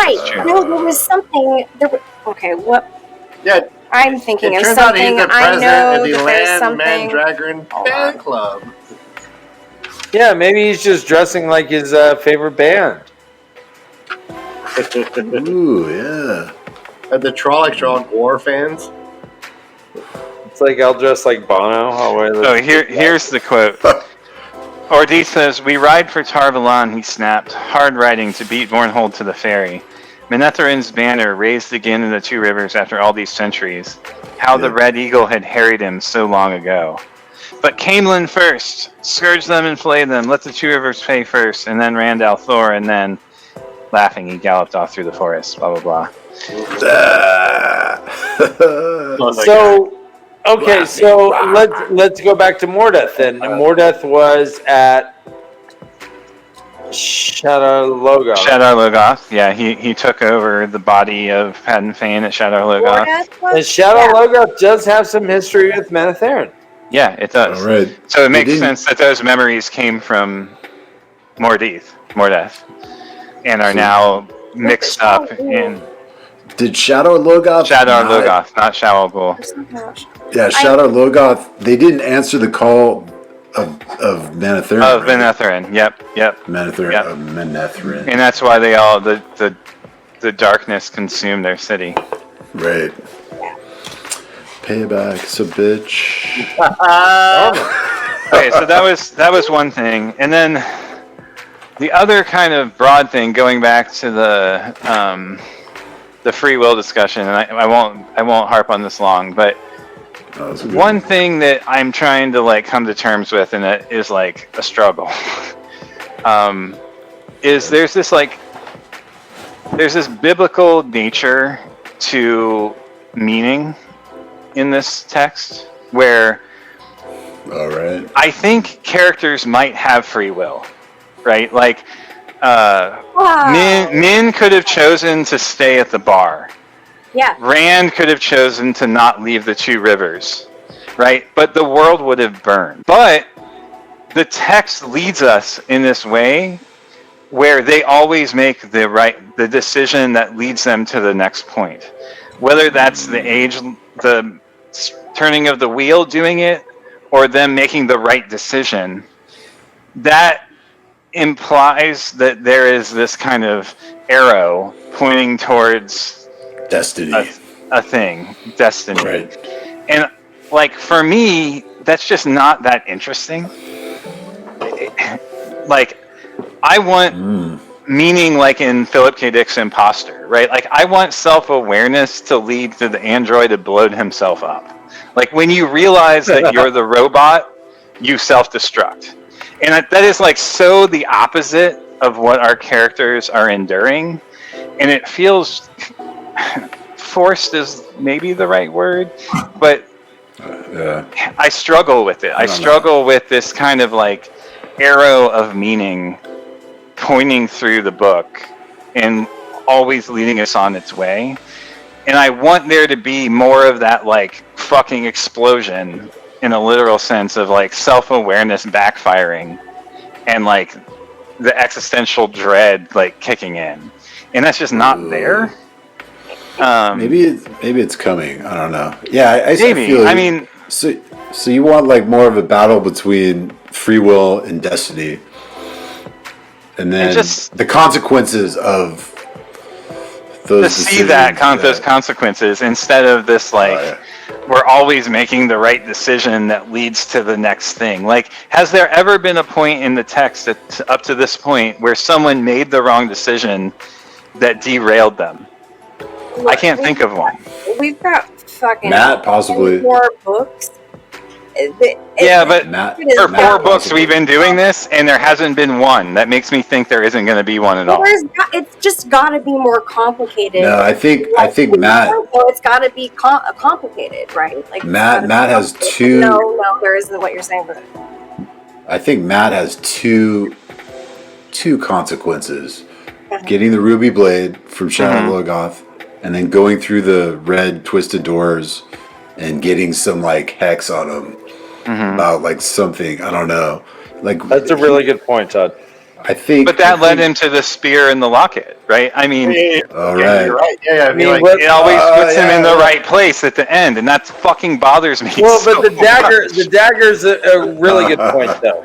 No, there was something. Okay, what? Yeah. I'm thinking it of turns something. Out he's the I president know of the that there's something. Mandragon fan club. Yeah, maybe he's just dressing like his favorite band. Ooh, yeah. And the Trolloc war fans. It's like I'll dress like Bono. So here's the quote. Ordith says, "We ride for Tar-Valon," he snapped, hard riding to beat Vornhold to the ferry. Manetherin's banner raised again in the two rivers after all these centuries. How the Red Eagle had harried him so long ago. But Camelin first! Scourge them and flay them, let the two rivers pay first, and then Rand al'Thor, and then... Laughing, he galloped off through the forest, blah, blah, blah. So, okay, so let's go back to Mordeth then. Mordeth was at Shadar Logoth. Shadar Logoth, yeah, he took over the body of Padden Fane at Shadar Logoth. And Shadar Logoth does have some history with Manetheren. Yeah, it does. All right. So it makes sense that those memories came from Mordeth, and are now mixed up in... Did Shadar Logoth... Shadar Logoth, not Shadar Ghul. Yeah, Shadar Logoth, they didn't answer the call of Manetheren. Of Manetheren, yep. Manetheren, of Manetheren. And that's why they all, the darkness consumed their city. Right. Payback's a bitch. Okay, so that was one thing. And then the other kind of broad thing, going back to the free will discussion, and I won't harp on this long, but one thing that I'm trying to like come to terms with, and it is like a struggle, is there's this biblical nature to meaning in this text where all right, I think characters might have free will, right? Like Min could have chosen to stay at the bar. Yeah. Rand could have chosen to not leave the two rivers, right? But the world would have burned. But the text leads us in this way where they always make the decision that leads them to the next point. Whether that's the turning of the wheel doing it, or them making the right decision, that implies that there is this kind of arrow pointing towards destiny, a thing, destiny. Right. And like for me, that's just not that interesting. Like I want meaning, like in Philip K. Dick's Imposter, right? Like I want self-awareness to lead to the android to blow himself up. Like when you realize that you're the robot, you self-destruct. And that is like so the opposite of what our characters are enduring. And it feels forced is maybe the right word, but I struggle with it. I struggle with this kind of like arrow of meaning pointing through the book and always leading us on its way. And I want there to be more of that like fucking explosion in a literal sense of like self-awareness backfiring and like the existential dread like kicking in. And that's just not there. Maybe it's coming. I don't know. Yeah, I Maybe. feel I mean, so you want like more of a battle between free will and destiny, and then just the consequences of those to see decisions, those consequences instead of this like we're always making the right decision that leads to the next thing. Like, has there ever been a point in the text up to this point where someone made the wrong decision that derailed them? Look, I can't think of one. We've got fucking Matt, possibly. more books. Yeah, but Matt, for 4 books possibly. we've been doing this, and there hasn't been one. That makes me think there isn't going to be one at all. It's just got to be more complicated. No, I think Matt. It's got to be complicated, right? Like Matt has two. No, there isn't what you're saying. But I think Matt has two consequences: getting the ruby blade from Shadow Logoth, and then going through the red twisted doors and getting some like hex on them about like something, I don't know. Like, that's a really good point, Todd. But that led him to the spear and the locket, right? I mean, all right. You're right. Yeah, I mean, it always puts him in the right place at the end, and that fucking bothers me. Well, but so the dagger's a really good point, though.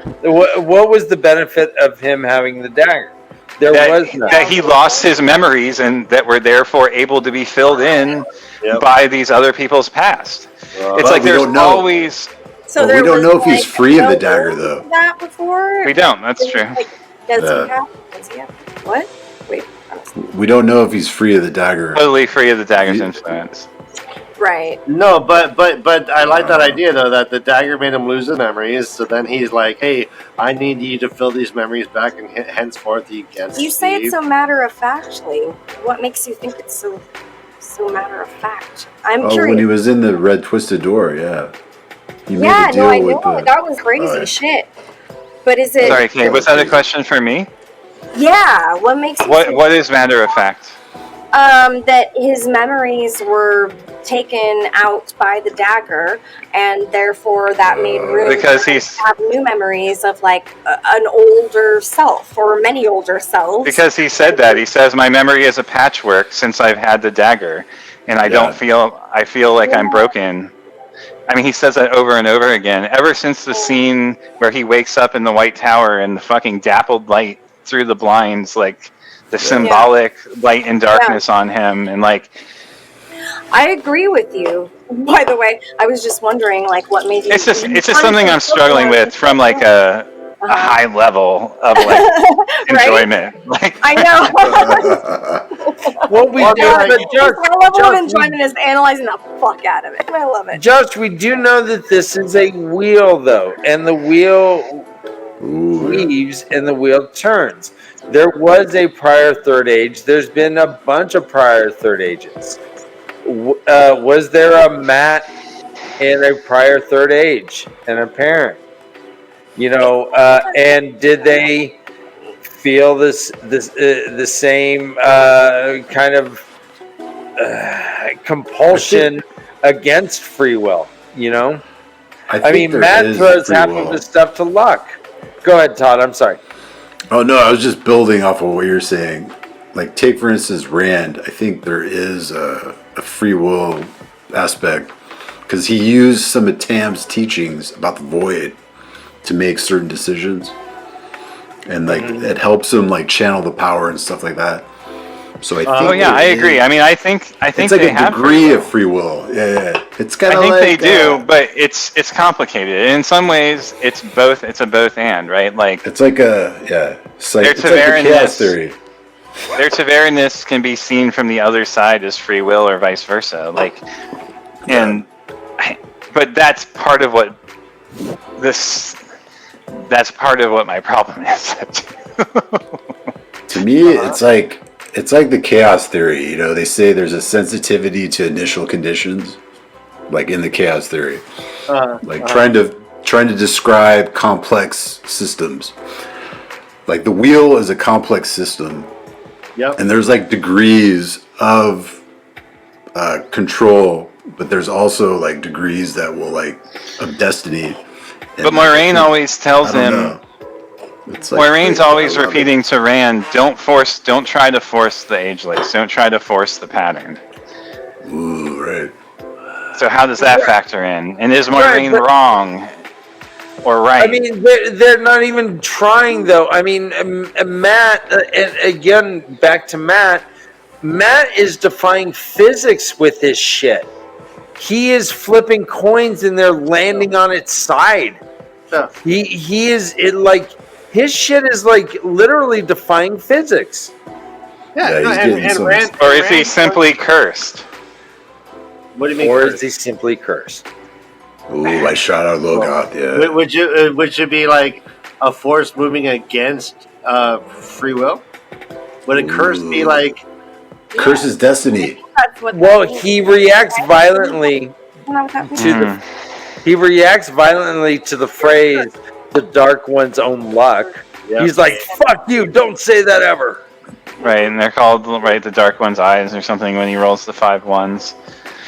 What was the benefit of him having the dagger? That he lost his memories and that were therefore able to be filled in by these other people's past. It's like there's always. So we don't know if he's free of the dagger, though. That before we don't. That's true. Like, does he have? What? Wait. We don't know if he's free of the dagger. Totally free of the dagger's influence. Right. No, but I like that idea though, that the dagger made him lose the memories. So then he's like, "Hey, I need you to fill these memories back, and henceforth he gets." You say it so matter of factly. What makes you think it's so matter of fact? I'm curious. When he was in the red twisted door, yeah. He made Yeah, a deal no, I with know that was crazy shit. But is it? Sorry, Kate. Was that a question for me? Yeah. What makes you think What is matter of fact? that his memories were taken out by the dagger, and therefore that made room Because for him he's- to have new memories of like an older self or many older selves. Because he said that. He says my memory is a patchwork since I've had the dagger, and I feel like I'm broken. I mean, he says that over and over again. Ever since the scene where he wakes up in the White Tower and the fucking dappled light through the blinds, like the symbolic light and darkness on him, and like. I agree with you. By the way, I was just wondering, like, what made you? It's just something I'm struggling with from like a high level of like enjoyment. Like I know. What we do, but Josh, my level of enjoyment is analyzing the fuck out of it. I love it. Josh, we do know that this is a wheel, though, and the wheel weaves and the wheel turns. There was a prior third age. There's been a bunch of prior third ages. Was there a Matt in a prior third age and a parent? And did they feel the same kind of compulsion against free will? I mean, Matt throws half of his stuff to luck. Go ahead, Todd. I'm sorry. Oh no, I was just building off of what you're saying. Like, take for instance Rand. I think there is a free will aspect because he used some of Tam's teachings about the void to make certain decisions, and like it helps him like channel the power and stuff like that. So I think. I agree. I mean, I think it's like a degree of free will. Yeah. It's kind of. I think they do, but it's complicated. And in some ways, it's both. It's a both and, right? Like it's like it's like the chaos theory. Their taverness can be seen from the other side as free will, or vice versa. Like, but that's part of what That's part of what my problem is. To me, it's like the chaos theory. They say there's a sensitivity to initial conditions, like in the chaos theory, trying to describe complex systems. Like the wheel is a complex system. Yep. And there's like degrees of control, but there's also like degrees that will of destiny. But Moiraine always tells him. Moiraine's always repeating to Rand, "Don't try to force the ageless. Don't try to force the pattern." Ooh, right. So how does that factor in? And is Maureen Right, wrong or right? I mean, they're not even trying, though. I mean, Matt, and again, back to Matt. Matt is defying physics with this shit. He is flipping coins and they're landing on its side. Yeah. He is it like his shit is like literally defying physics. Yeah, Yeah, he's getting some- Or is he simply cursed? What do you mean? Or cursed? is he simply cursed? Ooh, I shot our Logoth, yeah. Would you be like a force moving against free will? Would a curse be Ooh. like? Curse is destiny. That's what Well, that means. he reacts violently You know what that means? to the he reacts violently to the phrase "the Dark One's own luck." Yeah. He's like, "Fuck you! Don't say that ever." Right, and they're called the Dark One's eyes or something when he rolls the 5 ones.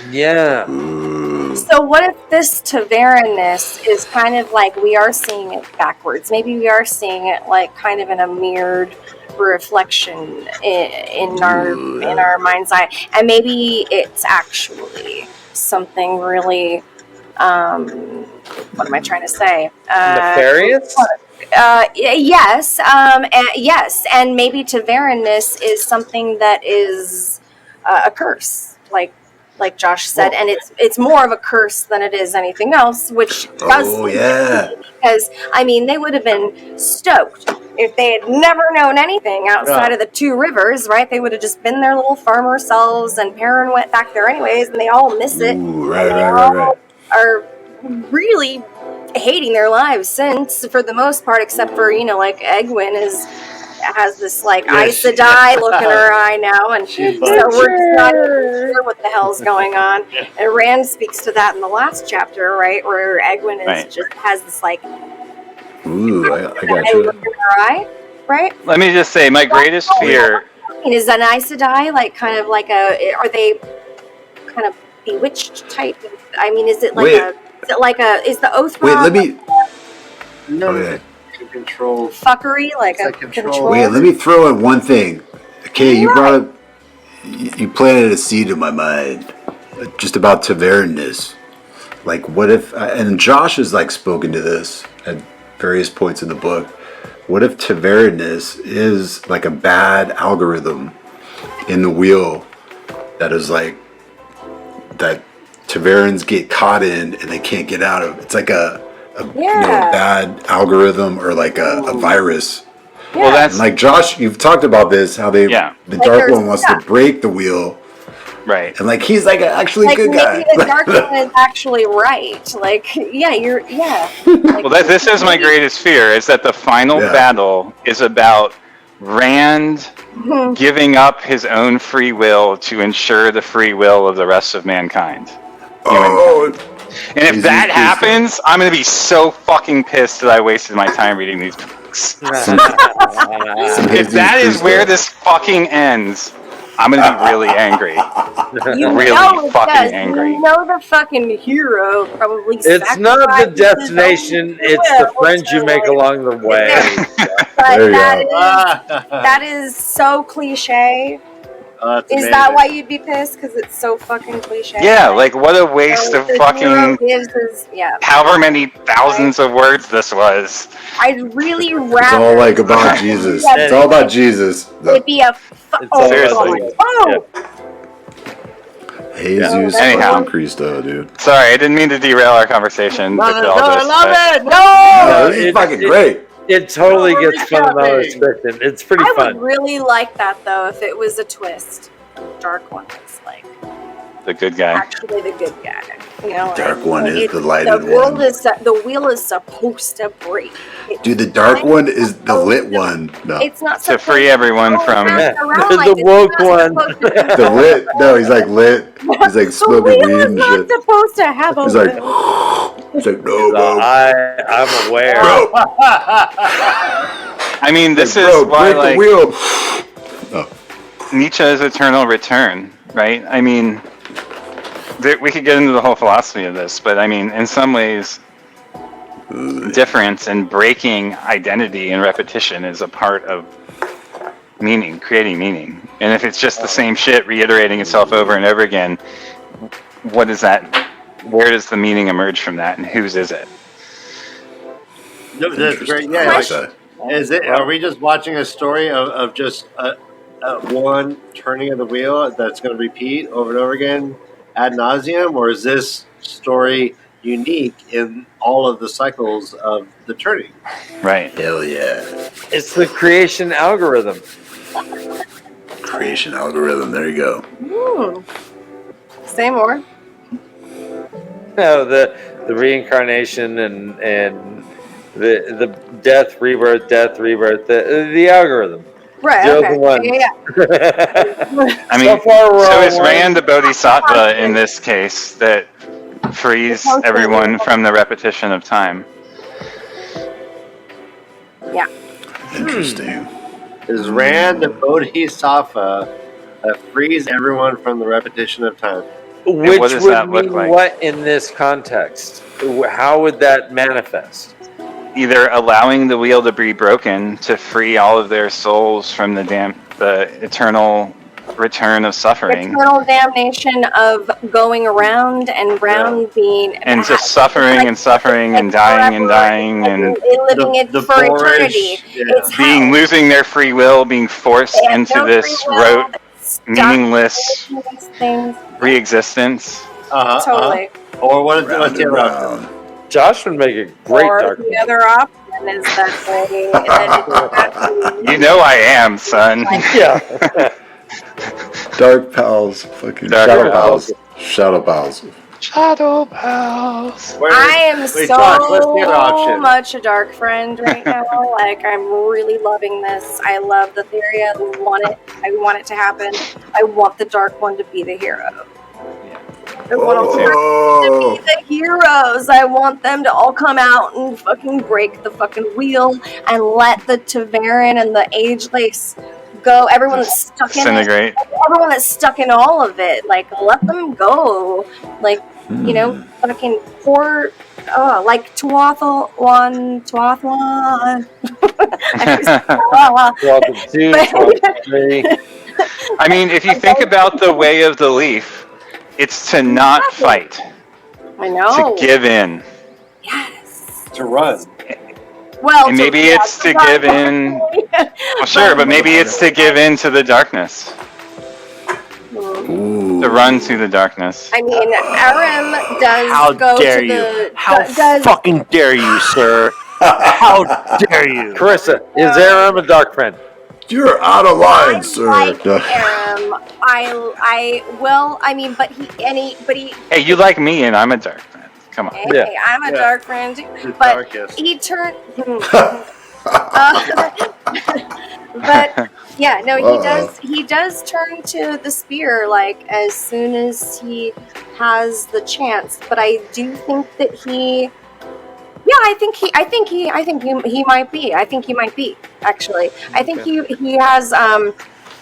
Yeah. Ooh. So what if this Tavernness is kind of like we are seeing it backwards? Maybe we are seeing it like kind of in a mirrored reflection in our mind's eye, and maybe it's actually something really. What am I trying to say? Nefarious? Yes, yes, and maybe Tavernness is something that is a curse, like Josh said, and it's more of a curse than it is anything else, which does Oh, yeah. because I mean they would have been stoked if they had never known anything outside of the 2 rivers, right? They would have just been their little farmer selves, and Perrin went back there anyways, and they all miss it. Ooh, And they all are really hating their lives since, for the most part, except for like Egwene has this like Aes Sedai look in her eye now, and so we're just not even sure what the hell's going on. And Rand speaks to that in the last chapter, right, where Egwene is just has this like Ooh, I got look you. in her eye, right? Let me just say, my greatest fear. I mean, is an Aes Sedai like kind of like are they kind of bewitched type? I mean, is it like is the Oath Wait, Rod let me. No, Okay. control. fuckery like It's a like control. control? Wait, let me throw in one thing. Okay, you brought up. You planted a seed in my mind, just about Tavernness. Like, what if? And Josh has like spoken to this at various points in the book. What if Tavernness is like a bad algorithm in the wheel that is like that Taverns get caught in and they can't get out of? It's like a bad algorithm or like a virus. Well, that's And like Josh, you've talked about this, how the Like Dark there's One wants to break the wheel, right. and like he's like actually Like good guy. maybe the Dark One is actually right. Like Like, Well, this is my greatest fear: is that the final battle is about Rand giving up his own free will to ensure the free will of the rest of mankind. Oh, And if that happens, I'm going to be so fucking pissed that I wasted my time reading these books. If that is where this fucking ends, I'm going to be really angry. Really fucking angry. You know the fucking hero probably. It's not the destination, it's the friends you make along the way. But There you that is so cliche. Is that why you'd be pissed? Because it's so fucking cliche. Yeah, like what a waste of the fucking hero gives his, however many thousands of words this was. I'd really rather. it's all like about Jesus. It's all about Jesus. It'd be a. Seriously. Oh. Jesus Anyhow. Cristo, dude. Sorry, I didn't mean to derail our conversation. with all this, I love but- it. No, this is fucking great. It totally Oh, gets fun on recapping. description. It's pretty I fun. would really like that though if it was a twist. Dark One was like The good guy. actually the good guy. You know, Dark One is the the lighted world one. is the wheel is supposed to break. Dude, the Dark One is the lit one. No, It's not To supposed free everyone from. The woke one. the lit. No, he's like lit. He's like The smoking wheel weed is and not shit. supposed to have a He's like, will. he's like, no, bro, I'm aware. bro, I mean, this bro, is why, break like, the wheel. Nietzsche's eternal return, right? I mean, we could get into the whole philosophy of this, but I mean, in some ways, difference and breaking identity and repetition is a part of meaning, creating meaning. And if it's just the same shit reiterating itself over and over again, what is that? Where does the meaning emerge from that, and whose is it? That's great. Yeah, is it? Are we just watching a story of just one turning of the wheel that's going to repeat over and over again ad nauseum, or is this story unique in all of the cycles of the turning? Right. Hell yeah. It's the creation algorithm. Creation algorithm. There you go. Say more. No, the reincarnation and the death, rebirth, the algorithm. Right. Zeros Okay. and ones. Yeah. I mean, so is Rand the Bodhisattva in this case that frees everyone from the repetition of time? Yeah. Interesting. Is Rand the Bodhisattva that frees everyone from the repetition of time? Which what does would that look mean like? what in this context? How would that manifest? Either allowing the wheel to be broken to free all of their souls from the eternal return of suffering, Eternal damnation of going around and round, being and just suffering and suffering and dying and dying and living it for eternity. It's being losing their free will, being forced into this rote, meaningless re-existence. Totally. Or what's the other option? Josh would make a great dark. The other option is that they. You know I am, son. Yeah. Dark pals. Fucking Dark Shadow pals. Shadow pals. I am Josh, what's the other option? much a dark friend right now. Like, I'm really loving this. I love the theory. I want it to happen. I want the dark one to be the hero. I want them to be the heroes. I want them to all come out and fucking break the fucking wheel and let the Taveran and the Age-Lace go. Everyone that's stuck in it. Everyone that's stuck in all of it. Like, let them go. Like, you know, fucking poor, like Tuatha. I mean, if you think about the way of the leaf, it's to not fight. I know. To give in. Yes. To run. Well, and maybe it's to give in. Well, sure, but maybe it's to give in to the darkness. Ooh. To run to the darkness. I mean, Aram does go to the. How fucking dare you, sir? How dare you? Carissa, is Aram a dark friend? You're out of line, sir. Like Aram. I mean, but he. Hey, you like me, and I'm a dark friend. Come on. Hey, I'm a dark friend too. But he turned. But yeah, no, he does turn to the spear like as soon as he has the chance. But I do think that he. Yeah, I think he might be. I think he might be, actually. I think he has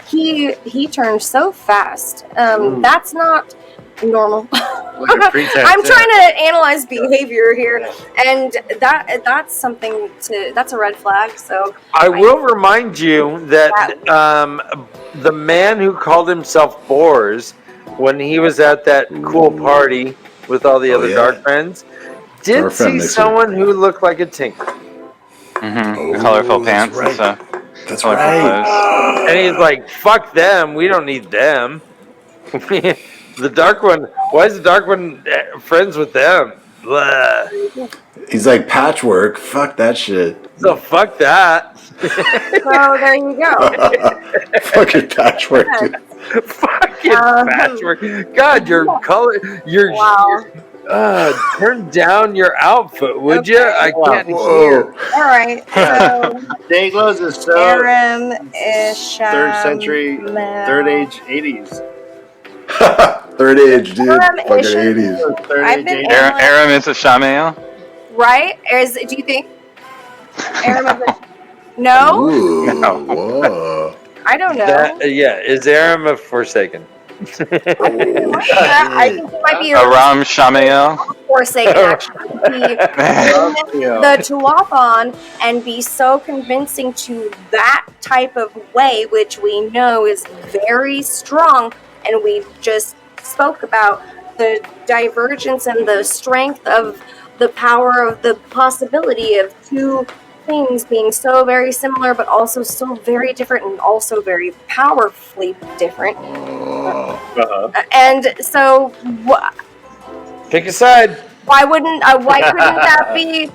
he turns so fast. That's not normal. I'm trying to analyze behavior here, and that's something that's a red flag. So I will remind you that the man who called himself Bors, when he was at that cool party with all the other dark friends, did see someone who looked like a tinker. Mm-hmm. Colorful pants and stuff. That's right. And he's like, "Fuck them. We don't need them." The dark one. Why is the dark one friends with them? Blah. He's like, patchwork. Fuck that shit. So fuck that. So there you go. Fucking patchwork. Dude. Fucking patchwork. God, your color. Wow. Turn down your outfit, would you? I can't hear. All right. So Dayglows is so Aram-ish, 3rd century, 3rd age, 80s. 3rd age, dude. Fucking 80s. Aram is a Shamael? Right? Do you think Aram is a... No? Ooh, no. Whoa. I don't know. Is Aram a Forsaken? I think he might be Aram Shamael. Forsaken, actually. The Tuathan and be so convincing to that type of way, which we know is very strong, and we just spoke about the divergence and the strength of the power of the possibility of two things being so very similar, but also so very different, and also very powerfully different. And so, Pick a side. why couldn't that be?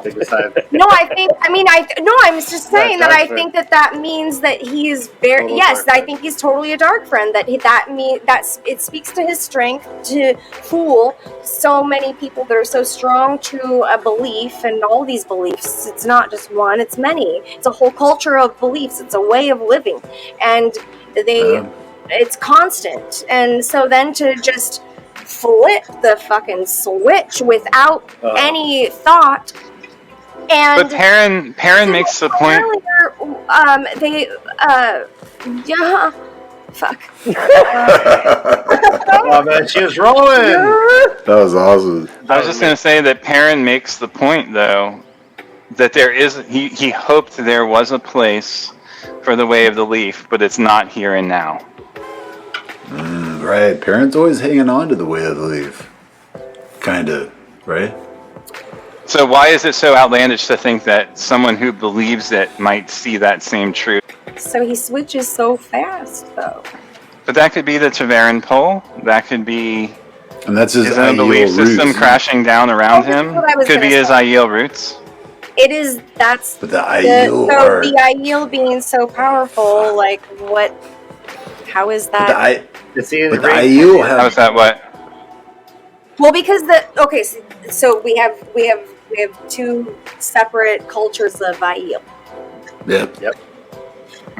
Take a side. No, I'm just saying that I think that means that he's very, yes, I think he's totally a dark friend, it speaks to his strength to fool so many people that are so strong to a belief, and all these beliefs, it's not just one, it's many, it's a whole culture of beliefs, it's a way of living, and it's constant, and so then to just flip the fucking switch without any thought. And but Perrin makes the point. Yeah, fuck. Oh man, she was rolling. That was awesome. I was just going to say that Perrin makes the point, though, that there is. He hoped there was a place for the Way of the Leaf, but it's not here and now. Right. Perrin's always hanging on to the Way of the Leaf. Kinda, right? So why is it so outlandish to think that someone who believes it might see that same truth? So he switches so fast, though. But that could be the Taveran pole. That could be And that's his own belief system crashing down around him. Could be his Aiel roots. It is. That's. But the Aiel are... the Aiel being so powerful, like what? How is that? But the Aiel have... How is that what? Well, because so we have two separate cultures of Aiel. Yep.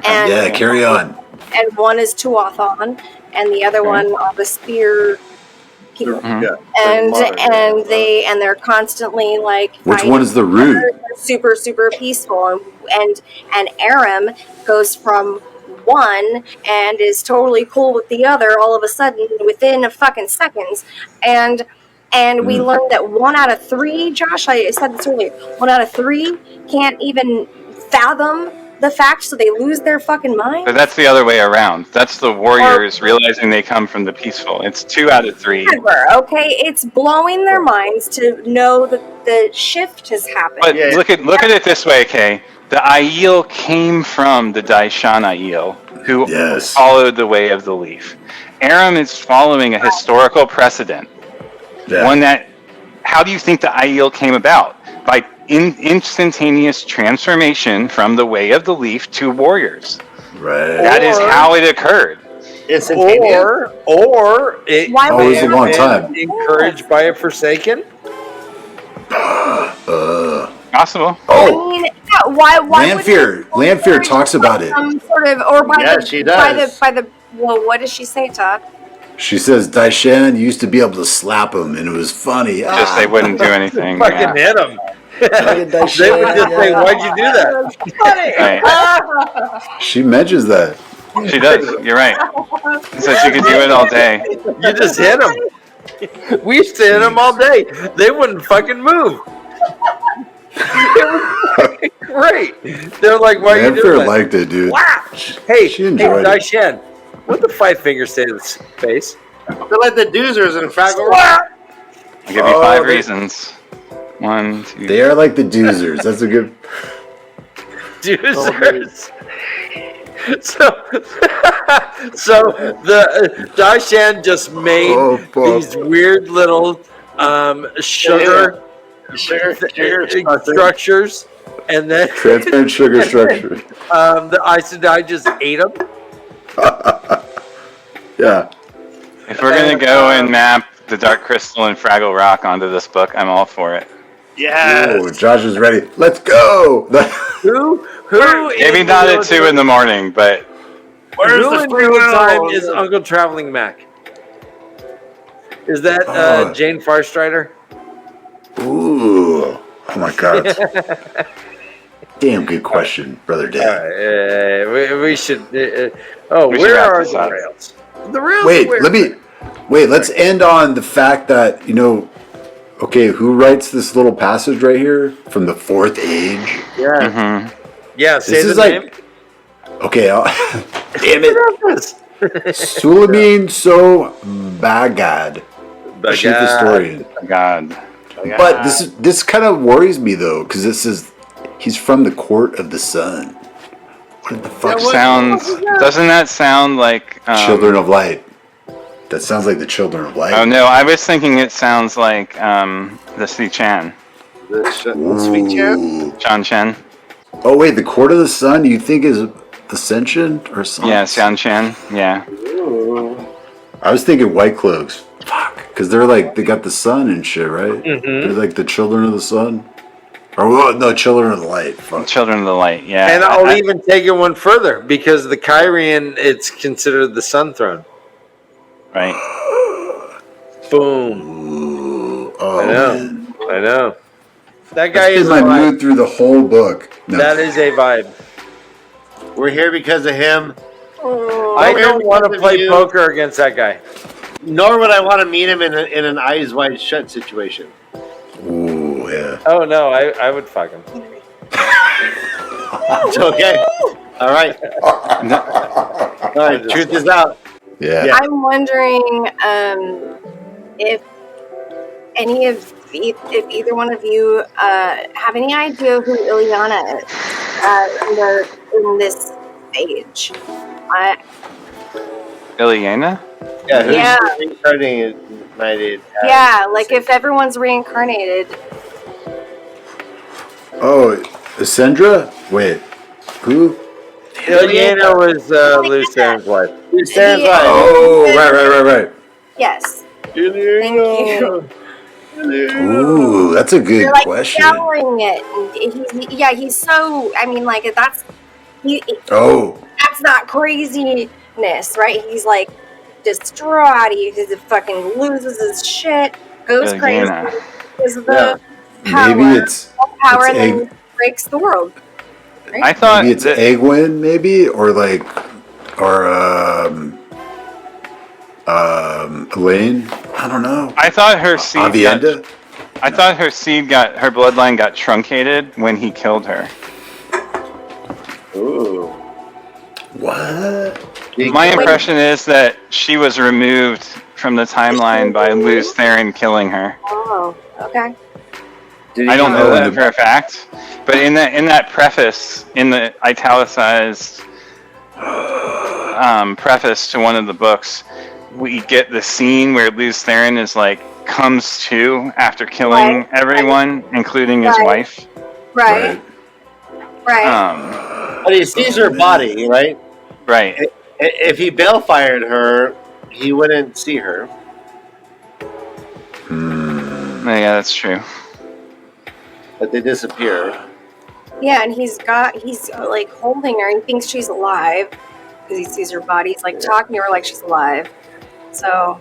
And, yeah, carry on. And one is Tuathon, and the other one are the spear people. Mm-hmm. And they're constantly like. Which one is the root? Super, super peaceful, and Aram goes from one and is totally cool with the other all of a sudden within a fucking seconds, and we learned that 1 out of 3, Josh, I said this earlier, 1 out of 3 can't even fathom the fact, so they lose their fucking mind. But that's the other way around. That's the warriors realizing they come from the peaceful. It's 2 out of 3. Okay, it's blowing their minds to know that the shift has happened. But look at it this way, Kay. The Aiel came from the Daishan Aiel, who followed the Way of the Leaf. Aram is following a historical precedent. One that, how do you think the Aiel came about? By instantaneous transformation from the Way of the Leaf to warriors. Right. That is how it occurred. Or it was a long time. Encouraged by a Forsaken? Possible. Oh, I mean, why Lanfear talks about it. Some sort of, or she does. by the. Well, what does she say, Todd? She says Daishan used to be able to slap him, and it was funny. Just they wouldn't do anything. Fucking hit him. They would just say, "Why'd you do that?" Right. She mentions that. She does. You're right. So she could do it all day. You just hit them. We used to hit them all day. They wouldn't fucking move. It was great. They're like, "Why are you doing that?" Liked it, dude. Wow. Hey, Daishan, what the 5 fingers say to his face? They're like the doozers in Fraggle Rock. I'll give you 5 reasons. 1, 2. They are like the doozers. That's a good... Doozers. So the Daishan just made these weird little sugar structures, and then transparent sugar structure. The Aes Sedai just ate them. Yeah. If we're gonna go and map the Dark Crystal and Fraggle Rock onto this book, I'm all for it. Yeah. Josh is ready. Let's go. Who? Maybe not at 2 in the morning, but who in real time is Uncle Traveling Mac? Is that Jane Farstrider? Ooh. Oh my God. Damn good question, Brother Dan. We should. where are the rails? The rails. Let's end on the fact that, okay, who writes this little passage right here from the 4th age? Yeah. Mm-hmm. Yeah, say this the is name. Okay, damn it. Suleiman So Bagad, a chief historian. God. But this kind of worries me though, because this is he's from the court of the sun. What the fuck? Doesn't that sound like Children of Light? That sounds like the Children of Light. Oh no, I was thinking it sounds like the Si Chan. The Sweet Chan? John Chen. Oh wait, the court of the sun you think is Ascension or something? Yeah, Xian Chen. Yeah. Ooh. I was thinking White Cloaks. Fuck, because they're like they got the sun and shit, right? They're like the Children of the Sun, or no, Children of the Light. Fuck. Children of the Light. Yeah. And I'll even take it one further because the Kyrian, it's considered the Sun Throne. Right. Boom. Ooh, oh, I know. That guy That's is been a my vibe. mood through the whole book. No. That is a vibe. We're here because of him. I don't want to play poker against that guy. Nor would I want to meet him in an eyes wide shut situation. Ooh, yeah. Oh no, I would fuck him. It's okay. All right. All right. Truth is out. Yeah. I'm wondering if if either one of you have any idea who Ilyena is in this age. Ilyena? Yeah. Who's Yeah. reincarnated? Yeah, like if everyone's reincarnated. Oh, Sandra? Wait, who? Ilyena was Lucian's wife. Stan's right. Oh, right. Yes. Thank Ilyena. you. Ooh, that's a good You're like question. yelling it. He's so. I mean, like that's Oh, that's not craziness, right? He's like distraught. He fucking loses his shit, goes crazy Ilyena. because of the power, maybe it's power, it's and then breaks the world. Right? I thought maybe it's that, Egwin, maybe, or Elaine. I don't know. I thought her seed Avienda. her bloodline got truncated when he killed her. Ooh. What? My impression is that she was removed from the timeline by Luz Theron killing her. Oh, okay. I don't know that for a fact, but in that preface, in the italicized preface to one of the books, we get the scene where Luz Theron is like comes to after killing everyone, including his wife. Right. But he sees her body, right? Right. If he bail-fired her, he wouldn't see her. Yeah, that's true. But they disappear. Yeah, and he's like holding her. He thinks she's alive because he sees her body. He's like talking to her like she's alive. So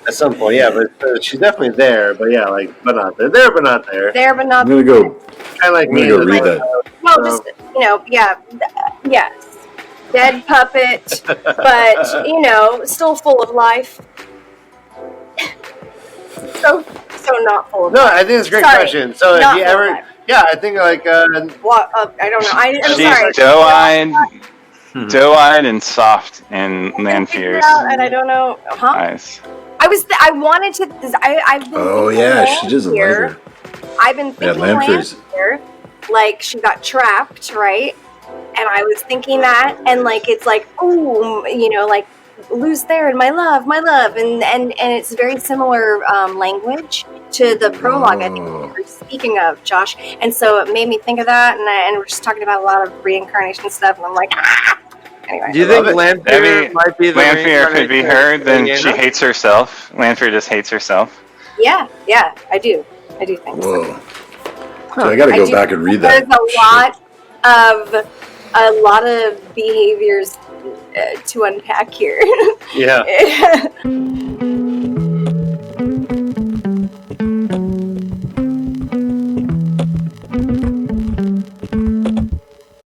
At some point, yeah, but she's definitely there. But yeah, like, but not there. There, but not there. there, but not I'm gonna go. Kind of like I'm me. gonna go read that. well, just yes, dead puppet, but still full of life. so not full of No, life. I think it's a great Sorry, question. So if not you full of ever, life. yeah, I think like What? I don't know. I'm sorry. She's doe-eyed and soft in Lanfear's And I don't know. Huh? eyes. I wanted to. I've been. Oh thinking yeah, she doesn't like Lanfear. her. I've been thinking Lanfear's. Lanfear, like she got trapped, right? And I was thinking that, and like it's like, oh, like Luz Theron, my love, and it's very similar language to the prologue. I think we were speaking of, Josh, and so it made me think of that, and we're just talking about a lot of reincarnation stuff, and I'm like, Anyway, do you think Lanfear might be the Lanfear could be her? Then Ilyena? she hates herself. Lanfear just hates herself. Yeah, I do think so. Whoa. So I gotta go back and read that. There's a lot of behaviors to unpack here. yeah.